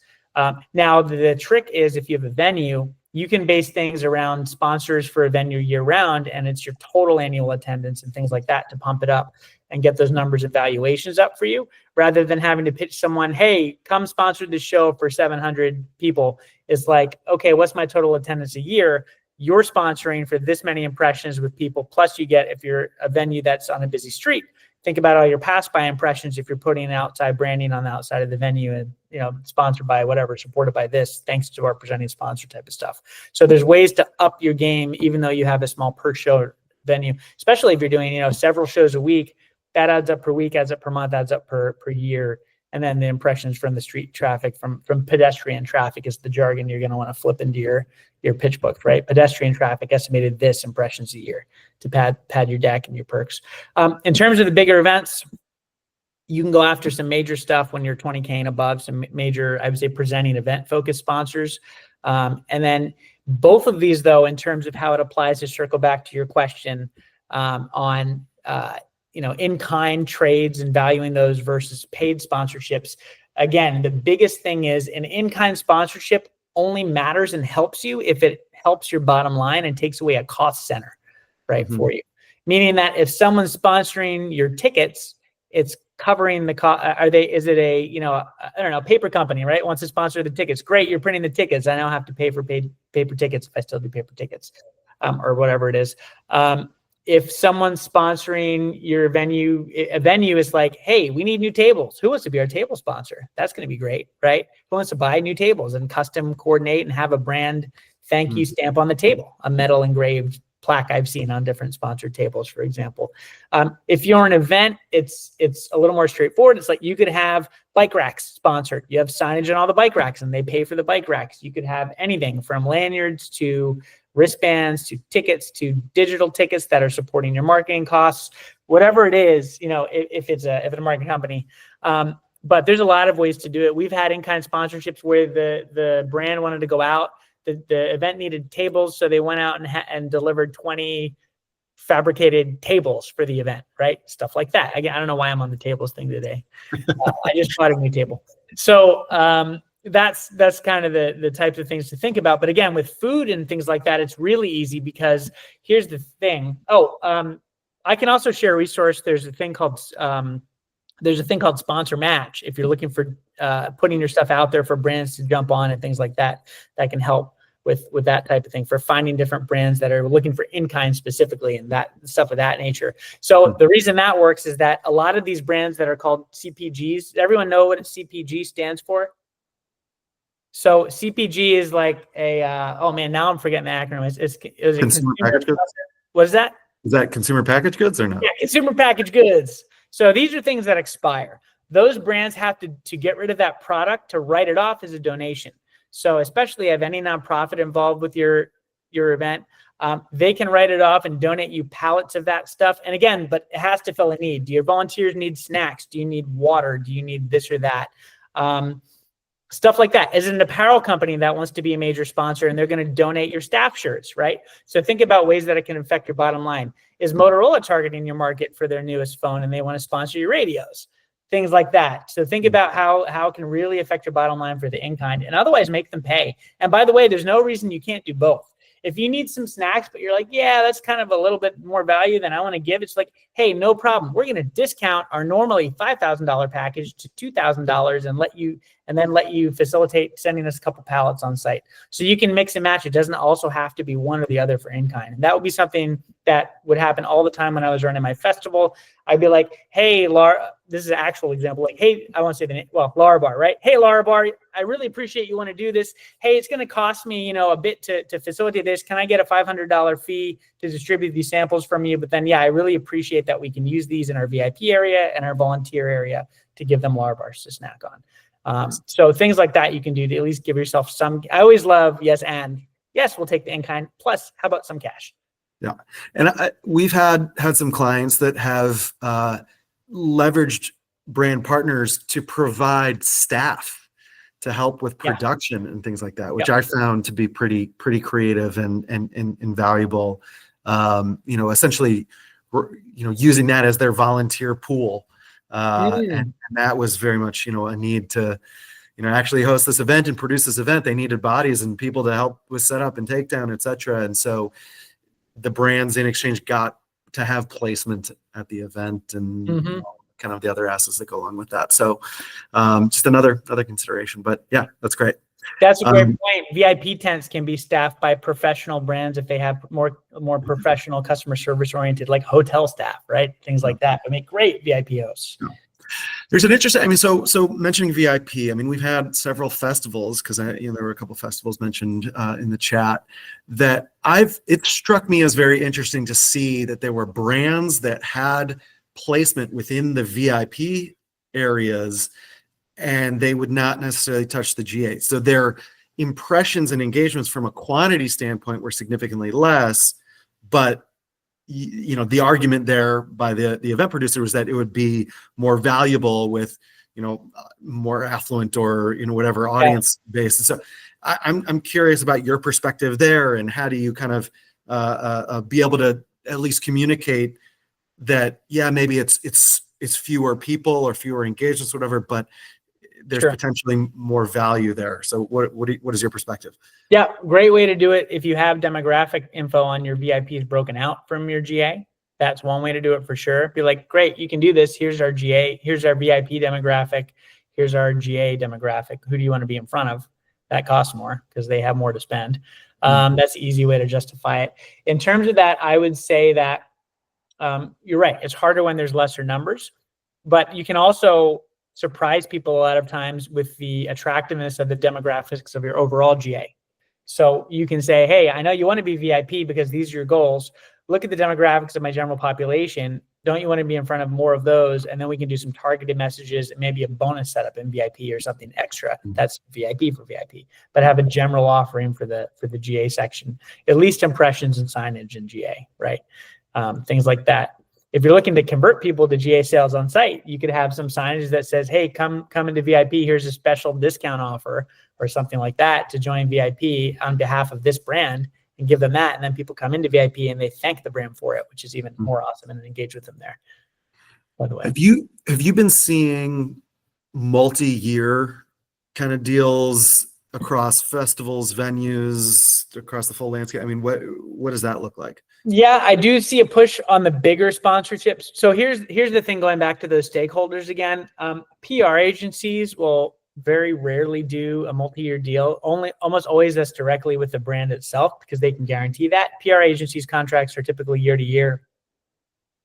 Now, the trick is if you have a venue, you can base things around sponsors for a venue year round, and it's your total annual attendance and things like that to pump it up and get those numbers and valuations up for you, rather than having to pitch someone, hey, come sponsor the show for 700 people. It's like, okay, what's my total attendance a year? You're sponsoring for this many impressions with people, plus you get, if you're a venue that's on a busy street, think about all your pass-by impressions if you're putting outside branding on the outside of the venue and, you know, sponsored by whatever, supported by this, thanks to our presenting sponsor type of stuff. So there's ways to up your game, even though you have a small per show venue, especially if you're doing, you know, several shows a week. That adds up per week, adds up per month, adds up per year. And then the impressions from the street traffic, from pedestrian traffic is the jargon you're going to want to flip into your pitch book, right? Pedestrian traffic estimated this impressions a year to pad your deck and your perks. In terms of the bigger events, you can go after some major stuff when you're 20K and above, some major, I would say, presenting event focused sponsors. And then both of these, though, in terms of how it applies, to circle back to your question on you know, in-kind trades and valuing those versus paid sponsorships. Again, the biggest thing is an in-kind sponsorship only matters and helps you if it helps your bottom line and takes away a cost center, right, for you. Meaning that if someone's sponsoring your tickets, it's covering the cost. Is it a, you know, I don't know, paper company, right? Wants to sponsor the tickets. Great, you're printing the tickets. I now have to pay for paper tickets if I still do paper tickets, or whatever it is. If someone's sponsoring your venue, a venue is like, hey, we need new tables. Who wants to be our table sponsor? That's going to be great, right? Who wants to buy new tables and custom coordinate and have a brand thank you stamp on the table, a metal engraved plaque I've seen on different sponsored tables, for example. If you're an event, it's a little more straightforward. It's like you could have bike racks sponsored. You have signage on all the bike racks and they pay for the bike racks. You could have anything from lanyards to wristbands to tickets to digital tickets that are supporting your marketing costs, whatever it is, you know, if it's a marketing company. But there's a lot of ways to do it. We've had in-kind sponsorships where the brand wanted to go out. The event needed tables, so they went out and delivered 20 fabricated tables for the event, right? Stuff like that. Again, I don't know why I'm on the tables thing today. I just bought a new table. So that's kind of the types of things to think about. But again, with food and things like that, it's really easy because here's the thing. I can also share a resource. There's a thing called Sponsor Match. If you're looking for putting your stuff out there for brands to jump on and things like that, that can help with that type of thing, for finding different brands that are looking for in-kind specifically and that stuff of that nature. So the reason that works is that a lot of these brands that are called CPGs, everyone know what a CPG stands for? So CPG is like a, oh man, now I'm forgetting the acronym. It was Consumer packaged goods? What is that? Is that consumer packaged goods or no? Yeah, consumer packaged goods. So these are things that expire. Those brands have to get rid of that product to write it off as a donation. So especially if any nonprofit involved with your event, they can write it off and donate you pallets of that stuff. And again, but it has to fill a need. Do your volunteers need snacks? Do you need water? Do you need this or that? Stuff like that. Is it an apparel company that wants to be a major sponsor and they're going to donate your staff shirts, right? So think about ways that it can affect your bottom line. Is Motorola targeting your market for their newest phone and they want to sponsor your radios? Things like that. So think about how it can really affect your bottom line for the in-kind and otherwise make them pay. And by the way, there's no reason you can't do both. If you need some snacks, but you're like, yeah, that's kind of a little bit more value than I want to give. It's like, hey, no problem. We're going to discount our normally $5,000 package to $2,000 and let you facilitate sending us a couple pallets on site. So you can mix and match. It doesn't also have to be one or the other for in-kind. And that would be something that would happen all the time when I was running my festival. I'd be like, hey, Laura, this is an actual example. Like, hey, I won't say the name. Well, Laura Bar, right? Hey, Laura Bar, I really appreciate you want to do this. Hey, it's going to cost me, a bit to facilitate this. Can I get a $500 fee to distribute these samples from you? But then, yeah, I really appreciate that we can use these in our VIP area and our volunteer area to give them Laura Bars to snack on. So things like that you can do to at least give yourself some. I always love yes and. yes, we'll take the in-kind. Plus, how about some cash? Yeah. And we've had some clients that have leveraged brand partners to provide staff to help with production and things like that, which I found to be pretty creative and invaluable. Essentially, using that as their volunteer pool. And that was very much, a need to, actually host this event and produce this event. They needed bodies and people to help with setup and takedown, et cetera. And so the brands in exchange got to have placement at the event and kind of the other assets that go along with that. So just another consideration, but yeah, that's great. That's a great point. VIP tents can be staffed by professional brands if they have more professional customer service oriented, like hotel staff, right? Things like that. They make great VIP hosts. Yeah. There's an interesting, so mentioning VIP, we've had several festivals, because there were a couple festivals mentioned in the chat that it struck me as very interesting to see that there were brands that had placement within the VIP areas and they would not necessarily touch the GA. So their impressions and engagements from a quantity standpoint were significantly less, but the argument there by the event producer was that it would be more valuable with, more affluent or, whatever audience base. So I'm curious about your perspective there, and how do you kind of be able to at least communicate that, maybe it's fewer people or fewer engagements, whatever, but there's potentially more value there. So what is your perspective? Yeah, great way to do it. If you have demographic info on your VIPs broken out from your GA, that's one way to do it for sure. Be like, great, you can do this. Here's our GA. Here's our VIP demographic. Here's our GA demographic. Who do you want to be in front of? That costs more because they have more to spend. That's the easy way to justify it. In terms of that, I would say that you're right. It's harder when there's lesser numbers, but you can also surprise people a lot of times with the attractiveness of the demographics of your overall GA. So you can say, hey, I know you want to be VIP because these are your goals. Look at the demographics of my general population. Don't you want to be in front of more of those? And then we can do some targeted messages and maybe a bonus setup in VIP or something extra. That's VIP for VIP, but have a general offering for the GA section, at least impressions and signage in GA, right? Things like that. If you're looking to convert people to GA sales on site, you could have some signage that says, hey, come into VIP. Here's a special discount offer or something like that to join VIP on behalf of this brand, and give them that. And then people come into VIP and they thank the brand for it, which is even more awesome, and engage with them there. By the way, have you been seeing multi-year kind of deals across festivals, venues, across the full landscape? What does that look like? Yeah, I do see a push on the bigger sponsorships. So here's the thing, going back to those stakeholders again. PR agencies will very rarely do a multi-year deal. Almost always that's directly with the brand itself, because they can guarantee that. PR agencies' contracts are typically year to year.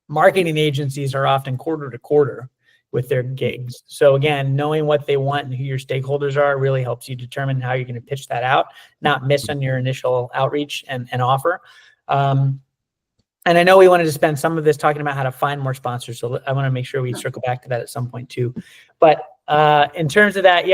Marketing agencies are often quarter to quarter with their gigs. So again, knowing what they want and who your stakeholders are really helps you determine how you're going to pitch that out, not miss on your initial outreach and offer. And I know we wanted to spend some of this talking about how to find more sponsors, so I want to make sure we circle back to that at some point too. But in terms of that,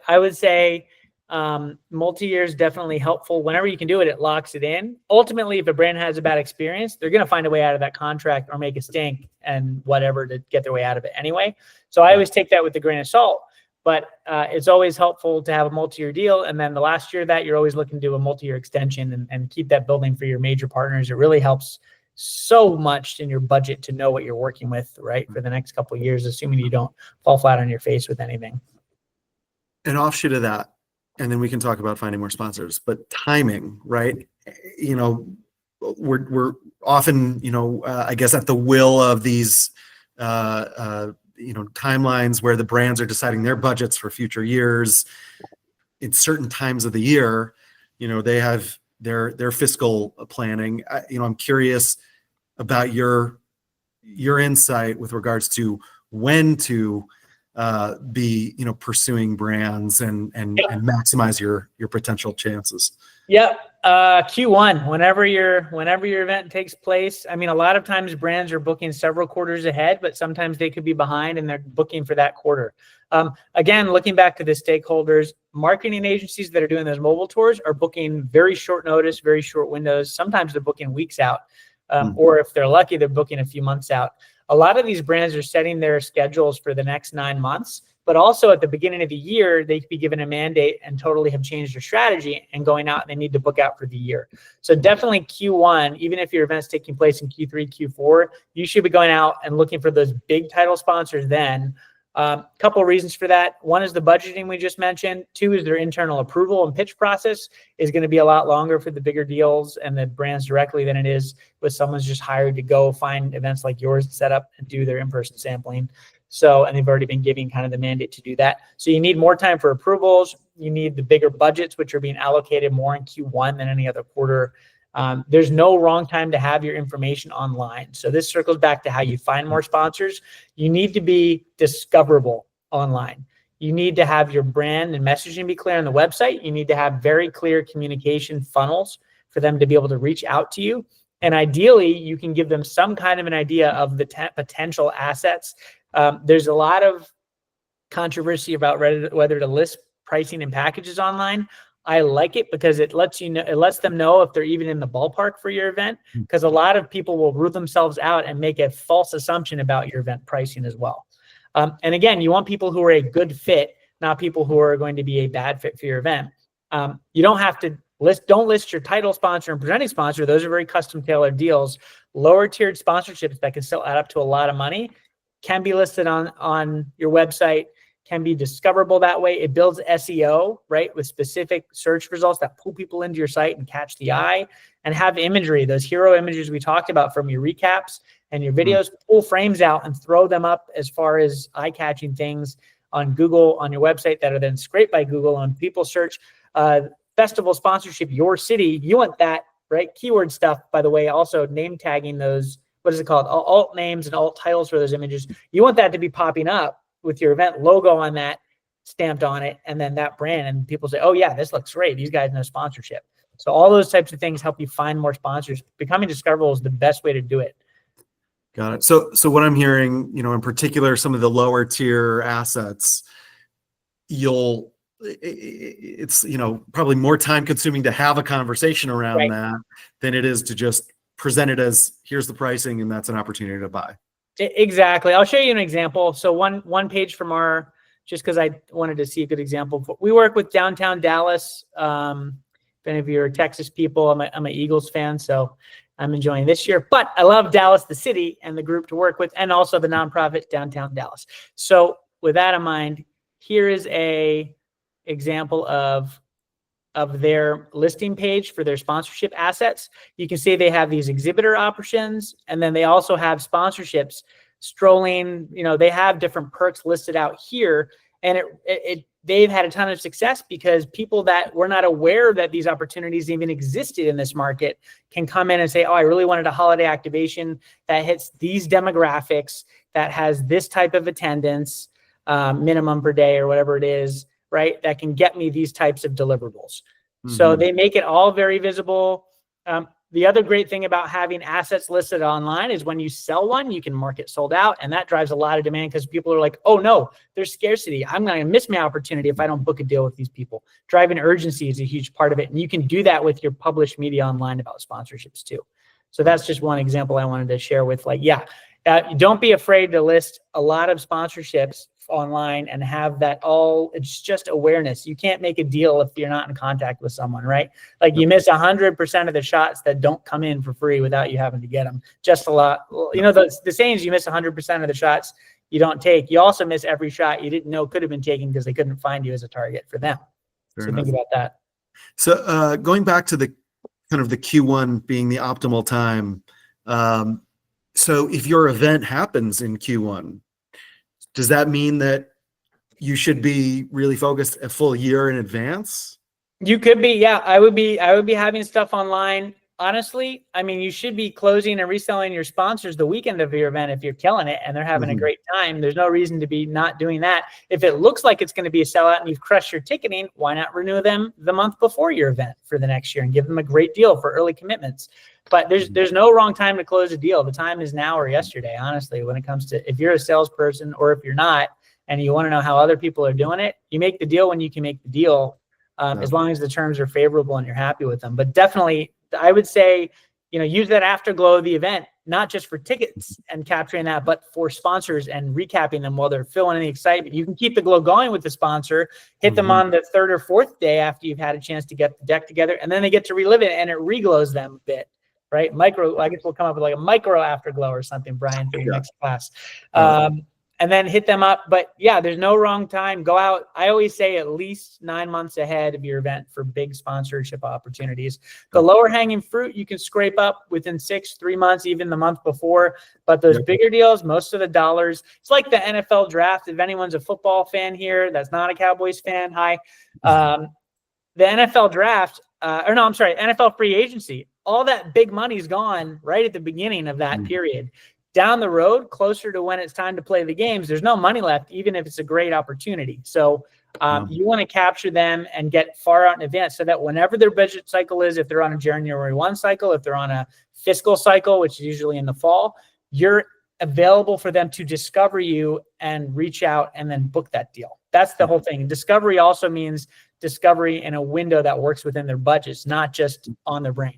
I would say multi-year is definitely helpful. Whenever you can do it, it locks it in. Ultimately, if a brand has a bad experience, they're going to find a way out of that contract or make a stink and whatever to get their way out of it anyway. So I always take that with a grain of salt. But it's always helpful to have a multi-year deal. And then the last year of that, you're always looking to do a multi-year extension and keep that building for your major partners. It really helps so much in your budget to know what you're working with, right, for the next couple of years, assuming you don't fall flat on your face with anything. An offshoot of that, and then we can talk about finding more sponsors, but timing, right? We're often, I guess at the will of these, timelines where the brands are deciding their budgets for future years. In certain times of the year, they have their fiscal planning. I'm curious about your insight with regards to when to be pursuing brands and maximize your potential chances. Yeah, Q1, whenever your event takes place. I mean, a lot of times brands are booking several quarters ahead, but sometimes they could be behind and they're booking for that quarter. Again, looking back to the stakeholders, marketing agencies that are doing those mobile tours are booking very short notice, very short windows. Sometimes they're booking weeks out, or if they're lucky, they're booking a few months out. A lot of these brands are setting their schedules for the next 9 months, but also at the beginning of the year, they could be given a mandate and totally have changed their strategy and going out and they need to book out for the year. So definitely Q1, even if your event's taking place in Q3, Q4, you should be going out and looking for those big title sponsors then. Couple of reasons for that. One is the budgeting we just mentioned. Two is their internal approval and pitch process is going to be a lot longer for the bigger deals and the brands directly than it is with someone's just hired to go find events like yours and set up and do their in-person sampling. So, and they've already been giving kind of the mandate to do that. So you need more time for approvals. You need the bigger budgets, which are being allocated more in Q1 than any other quarter. There's no wrong time to have your information online. So this circles back to how you find more sponsors. You need to be discoverable online. You need to have your brand and messaging be clear on the website. You need to have very clear communication funnels for them to be able to reach out to you. And ideally, you can give them some kind of an idea of the potential assets. There's a lot of controversy about whether to list pricing and packages online. I like it because it lets them know if they're even in the ballpark for your event, because a lot of people will root themselves out and make a false assumption about your event pricing as well. And again, you want people who are a good fit, not people who are going to be a bad fit for your event. You don't have to don't list your title sponsor and presenting sponsor. Those are very custom tailored deals. Lower tiered sponsorships that can still add up to a lot of money can be listed on your website, can be discoverable that way. It builds SEO, right, with specific search results that pull people into your site and catch the eye, and have imagery, those hero images we talked about from your recaps and your videos. Pull frames out and throw them up as far as eye-catching things on Google, on your website, that are then scraped by Google. And people search festival sponsorship, your city, you want that, right? Keyword stuff, by the way, also name tagging those, what is it called? Alt names and alt titles for those images. You want that to be popping up with your event logo on that, stamped on it, and then that brand. And people say, oh yeah, this looks great. These guys know sponsorship. So all those types of things help you find more sponsors. Becoming discoverable is the best way to do it. Got it. So what I'm hearing, in particular, some of the lower tier assets, it's probably more time consuming to have a conversation around that than it is to just present it as, here's the pricing and that's an opportunity to buy. Exactly. I'll show you an example. So one page from just because I wanted to see a good example. We work with downtown Dallas. If any of you are Texas people, I'm an Eagles fan, so I'm enjoying this year. But I love Dallas, the city, and the group to work with, and also the nonprofit downtown Dallas. So with that in mind, here is a example of their listing page for their sponsorship assets. You can see they have these exhibitor options, and then they also have sponsorships, strolling, they have different perks listed out here. And they've had a ton of success because people that were not aware that these opportunities even existed in this market can come in and say, oh, I really wanted a holiday activation that hits these demographics, that has this type of attendance, minimum per day or whatever it is, right? That can get me these types of deliverables. So they make it all very visible. The other great thing about having assets listed online is when you sell one, you can mark it sold out. And that drives a lot of demand because people are like, oh no, there's scarcity. I'm going to miss my opportunity if I don't book a deal with these people. Driving urgency is a huge part of it. And you can do that with your published media online about sponsorships too. So that's just one example I wanted to share with don't be afraid to list a lot of sponsorships online and have that it's just awareness. You can't make a deal if you're not in contact with someone, right? Like you miss 100% of the shots that don't come in for free without you having to get them. Just a lot. The saying is you miss 100% of the shots you don't take. You also miss every shot you didn't know could have been taken because they couldn't find you as a target for them. Fair enough. Think about that. So going back to the kind of the Q1 being the optimal time. So if your event happens in Q1, does that mean that you should be really focused a full year in advance? You could be, yeah. I would be having stuff online honestly, I mean, you should be closing and reselling your sponsors the weekend of your event if you're killing it and they're having a great time. There's no reason to be not doing that. If it looks like it's going to be a sellout and you've crushed your ticketing, why not renew them the month before your event for the next year and give them a great deal for early commitments? But there's no wrong time to close a deal. The time is now or yesterday, honestly, when it comes to if you're a salesperson or if you're not, and you want to know how other people are doing it, you make the deal when you can make the deal, as long as the terms are favorable and you're happy with them. But definitely, I would say, use that afterglow of the event, not just for tickets and capturing that, but for sponsors and recapping them while they're filling in the excitement. You can keep the glow going with the sponsor, hit them on the third or fourth day after you've had a chance to get the deck together, and then they get to relive it and it reglows them a bit, right? I guess we'll come up with like a micro afterglow or something, Brian, for your next class. And then hit them up. But yeah, there's no wrong time. Go out. I always say at least 9 months ahead of your event for big sponsorship opportunities. The lower hanging fruit you can scrape up within 3 months, even the month before. But those bigger deals, most of the dollars, it's like the NFL draft. If anyone's a football fan here, that's not a Cowboys fan, hi. The NFL draft, NFL free agency, all that big money's gone right at the beginning of that period. Down the road, closer to when it's time to play the games, there's no money left, even if it's a great opportunity. So you want to capture them and get far out in advance so that whenever their budget cycle is, if they're on a January 1 cycle, if they're on a fiscal cycle, which is usually in the fall, you're available for them to discover you and reach out and then book that deal. That's the whole thing. Discovery also means discovery in a window that works within their budgets, not just on their brain.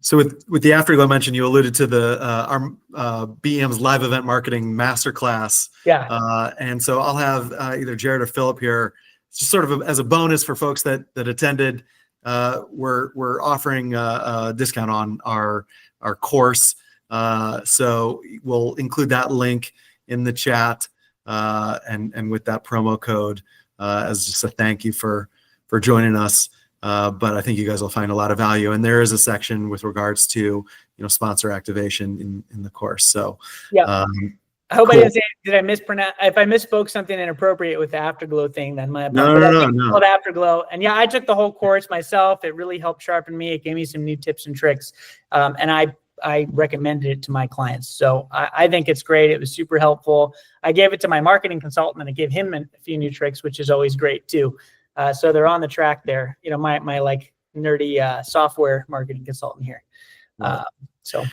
So with the afterglow mention, you alluded to the our BEM's live event marketing masterclass. Yeah. And so I'll have either Jared or Philip here, just sort of as a bonus for folks that attended. We're offering a discount on our course. So we'll include that link in the chat and with that promo code as just a thank you for joining us. But I think you guys will find a lot of value, and there is a section with regards to sponsor activation in the course. So yeah, I hope cool. I didn't say. Did I mispronounce? If I misspoke something inappropriate with the afterglow thing, then my no. Called afterglow, and yeah, I took the whole course myself. It really helped sharpen me. It gave me some new tips and tricks, and I recommended it to my clients. So I think it's great. It was super helpful. I gave it to my marketing consultant, and I gave him a few new tricks, which is always great too. So they're on the track there. My like nerdy software marketing consultant here. So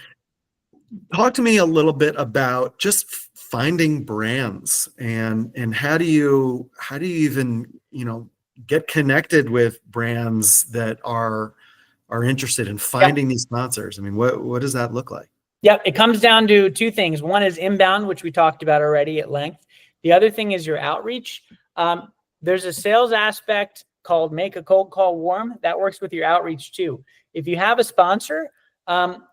talk to me a little bit about just finding brands and how do you even, get connected with brands that are interested in finding these sponsors? I mean, what does that look like? Yeah, it comes down to two things. One is inbound, which we talked about already at length. The other thing is your outreach. There's a sales aspect called make a cold call warm. That works with your outreach too. If you have a sponsor,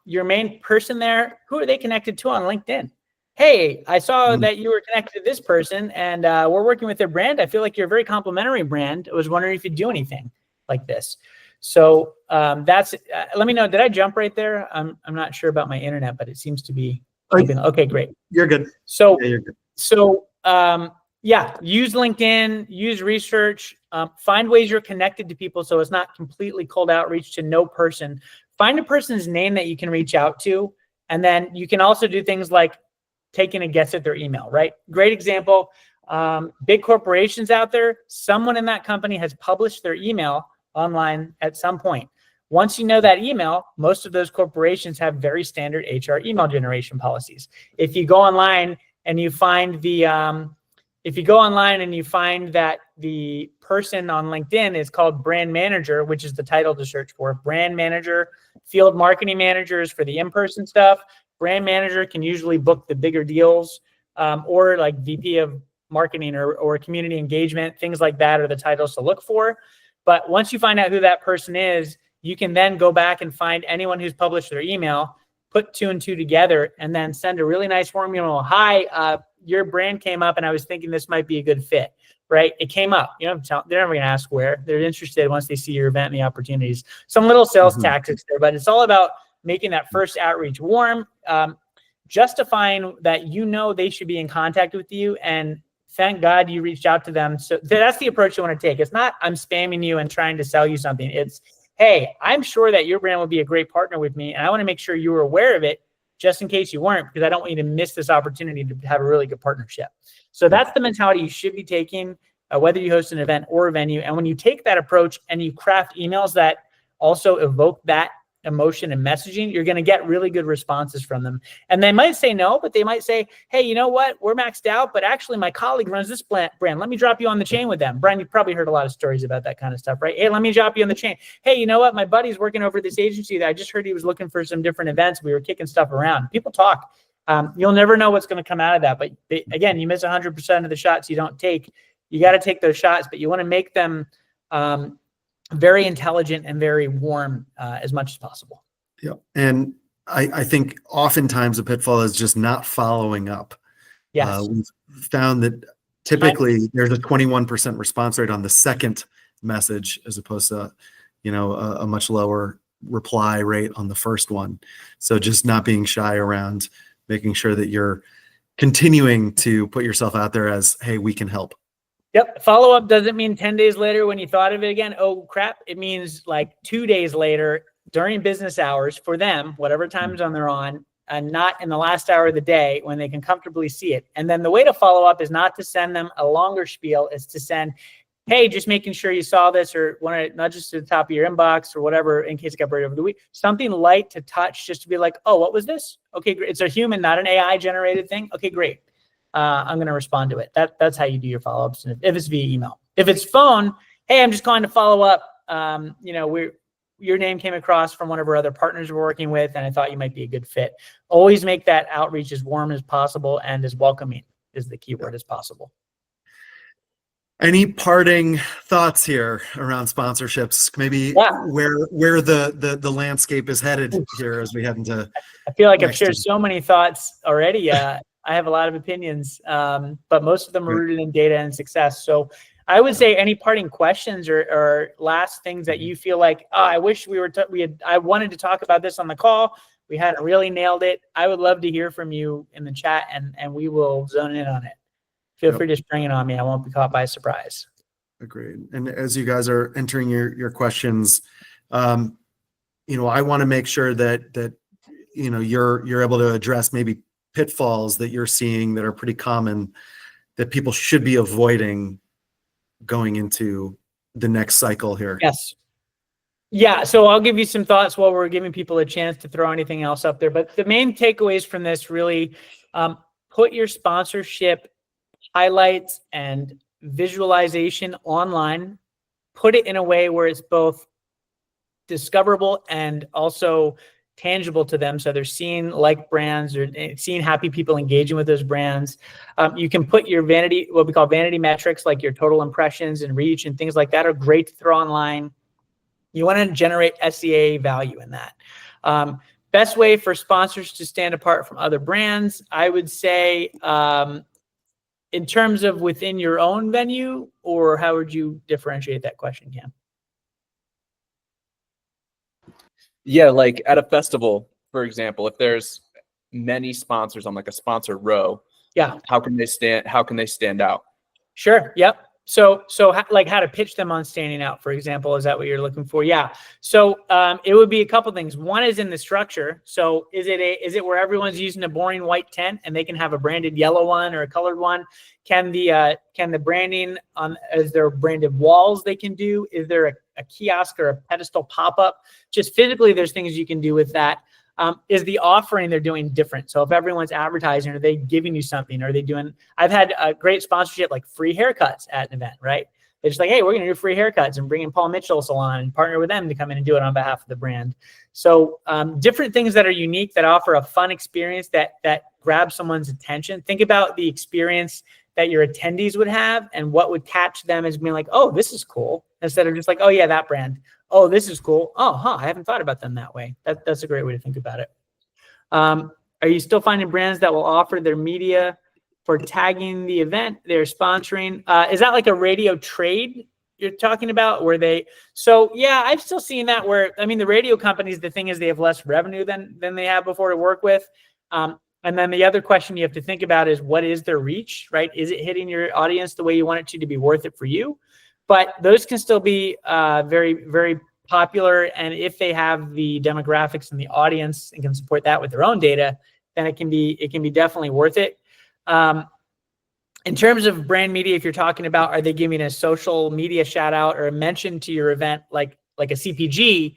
your main person there, who are they connected to on LinkedIn? Hey, I saw that you were connected to this person and we're working with their brand. I feel like you're a very complimentary brand. I was wondering if you'd do anything like this. So that's, let me know. Did I jump right there? I'm not sure about my internet, but it seems to be, okay, great. You're good. So, yeah, you're good. So, yeah, use LinkedIn, use research, find ways you're connected to people so it's not completely cold outreach to no person. Find a person's name that you can reach out to, and then you can also do things like taking a guess at their email, right? Great example, big corporations out there, someone in that company has published their email online at some point. Once you know that email, most of those corporations have very standard HR email generation policies. If you go online and you find that the person on LinkedIn is called brand manager, which is the title to search for, brand manager, field marketing managers for the in-person stuff. Brand manager can usually book the bigger deals, or like VP of marketing or community engagement, things like that are the titles to look for. But once you find out who that person is, you can then go back and find anyone who's published their email, put 2 and 2 together, and then send a really nice formula. Hi, your brand came up and I was thinking this might be a good fit, right? It came up. They're never going to ask where. They're interested once they see your event and the opportunities. Some little sales tactics there, but it's all about making that first outreach warm, justifying that they should be in contact with you, and thank God you reached out to them. So that's the approach you want to take. It's not I'm spamming you and trying to sell you something. It's, hey, I'm sure that your brand would be a great partner with me, and I want to make sure you were aware of it just in case you weren't, because I don't want you to miss this opportunity to have a really good partnership. So that's the mentality you should be taking, whether you host an event or a venue. And when you take that approach and you craft emails that also evoke that emotion and messaging, you're going to get really good responses from them. And they might say no, but they might say, hey, you know what? We're maxed out, but actually my colleague runs this brand. Let me drop you on the chain with them. Brian, you've probably heard a lot of stories about that kind of stuff, right? Hey, let me drop you on the chain. Hey, you know what? My buddy's working over this agency that I just heard he was looking for some different events. We were kicking stuff around. People talk. You'll never know what's going to come out of that. But again, you miss 100% of the shots you don't take. You got to take those shots, but you want to make them very intelligent and very warm as much as possible. Yeah. And I think oftentimes a pitfall is just not following up. Yes. We've found that typically there's a 21% response rate on the second message as opposed to, a much lower reply rate on the first one. So just not being shy around making sure that you're continuing to put yourself out there as, hey, we can help. Yep. Follow-up doesn't mean 10 days later when you thought of it again. Oh, crap. It means like 2 days later during business hours for them, whatever time zone they're on, and not in the last hour of the day when they can comfortably see it. And then the way to follow up is not to send them a longer spiel. It's to send, hey, just making sure you saw this, or want to nudge to the top of your inbox or whatever in case it got buried over the week. Something light to touch just to be like, oh, what was this? Okay, great. It's a human, not an AI generated thing. Okay, great. I'm going to respond to it. That's how you do your follow-ups. If it's via email, if it's phone, hey, I'm just calling to follow up. Your name came across from one of our other partners we're working with, and I thought you might be a good fit. Always make that outreach as warm as possible and as welcoming is the keyword as possible. Any parting thoughts here around sponsorships? Maybe where the landscape is headed here as we head into. I feel like I've shared so many thoughts already. I have a lot of opinions, but most of them are rooted in data and success. So I would say any parting questions or last things that you feel like, oh, I wish I wanted to talk about this on the call. We hadn't really nailed it. I would love to hear from you in the chat and we will zone in on it. Feel free to spring it on me. I won't be caught by surprise. Agreed. And as you guys are entering your questions, I want to make sure that you're able to address maybe pitfalls that you're seeing that are pretty common that people should be avoiding going into the next cycle here. Yes. Yeah. So I'll give you some thoughts while we're giving people a chance to throw anything else up there. But the main takeaways from this really put your sponsorship highlights and visualization online, put it in a way where it's both discoverable and also tangible to them. So they're seeing like brands or seeing happy people engaging with those brands. You can put your what we call vanity metrics, like your total impressions and reach and things like that are great to throw online. You want to generate SEA value in that. Best way for sponsors to stand apart from other brands, I would say, in terms of within your own venue, or how would you differentiate that question, Cam? Yeah, like at a festival, for example, if there's many sponsors on like a sponsor row, how can they stand out? Sure. Yep. So like how to pitch them on standing out, for example, is that what you're looking for? Yeah. So it would be a couple things. One is in the structure. So is it where everyone's using a boring white tent and they can have a branded yellow one or a colored one? Can the branding is there branded walls they can do? Is there a kiosk or a pedestal pop-up? Just physically, there's things you can do with that. Is the offering they're doing different? So if everyone's advertising, are they giving you something? Are they doing, I've had a great sponsorship like free haircuts at an event, right? They're just like, hey, we're going to do free haircuts and bring in Paul Mitchell Salon and partner with them to come in and do it on behalf of the brand. So different things that are unique that offer a fun experience that grabs someone's attention. Think about the experience that your attendees would have and what would catch them as being like, oh, this is cool. Instead of just like, oh yeah, that brand. Oh, this is cool. Oh, I haven't thought about them that way. That's a great way to think about it. Are you still finding brands that will offer their media for tagging the event they're sponsoring? Is that like a radio trade you're talking about so yeah, I've still seen that where, I mean, the radio companies, the thing is they have less revenue than they have before to work with. And then the other question you have to think about is what is their reach, right? Is it hitting your audience the way you want it to be worth it for you? But those can still be very, very popular, and if they have the demographics and the audience and can support that with their own data, then it can be definitely worth it. In terms of brand media, if you're talking about, are they giving a social media shout out or a mention to your event like a CPG?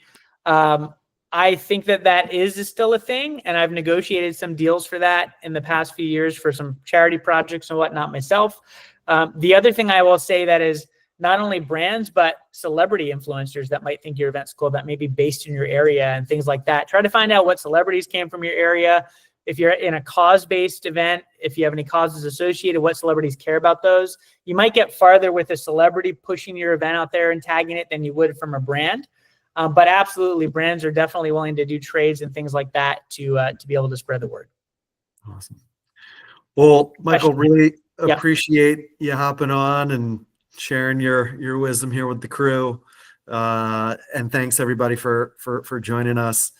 I think that is still a thing, and I've negotiated some deals for that in the past few years for some charity projects and whatnot myself. The other thing I will say that is not only brands, but celebrity influencers that might think your event's cool, that may be based in your area and things like that. Try to find out what celebrities came from your area. If you're in a cause-based event, if you have any causes associated, what celebrities care about those. You might get farther with a celebrity pushing your event out there and tagging it than you would from a brand. But absolutely, brands are definitely willing to do trades and things like that to be able to spread the word. Awesome. Well, Michael, really appreciate you hopping on and sharing your wisdom here with the crew. And thanks everybody for joining us.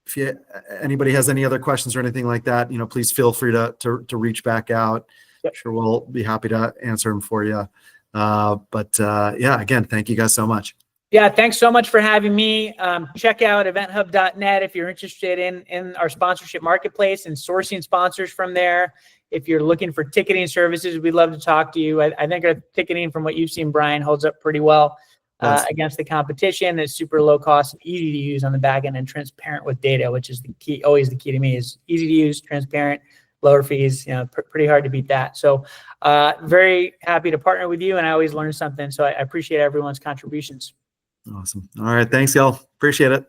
If anybody has any other questions or anything like that, please feel free to reach back out. Yep. Sure, we'll be happy to answer them for you. Again, thank you guys so much. Yeah, thanks so much for having me. Check out eventhub.net if you're interested in our sponsorship marketplace and sourcing sponsors from there. If you're looking for ticketing services, we'd love to talk to you. I think our ticketing, from what you've seen, Brian, holds up pretty well against the competition. It's super low cost and easy to use on the back end and transparent with data, which is the key. Always the key to me is easy to use, transparent, lower fees. Pretty hard to beat that. So very happy to partner with you, and I always learn something. So I appreciate everyone's contributions. Awesome. All right. Thanks, y'all. Appreciate it.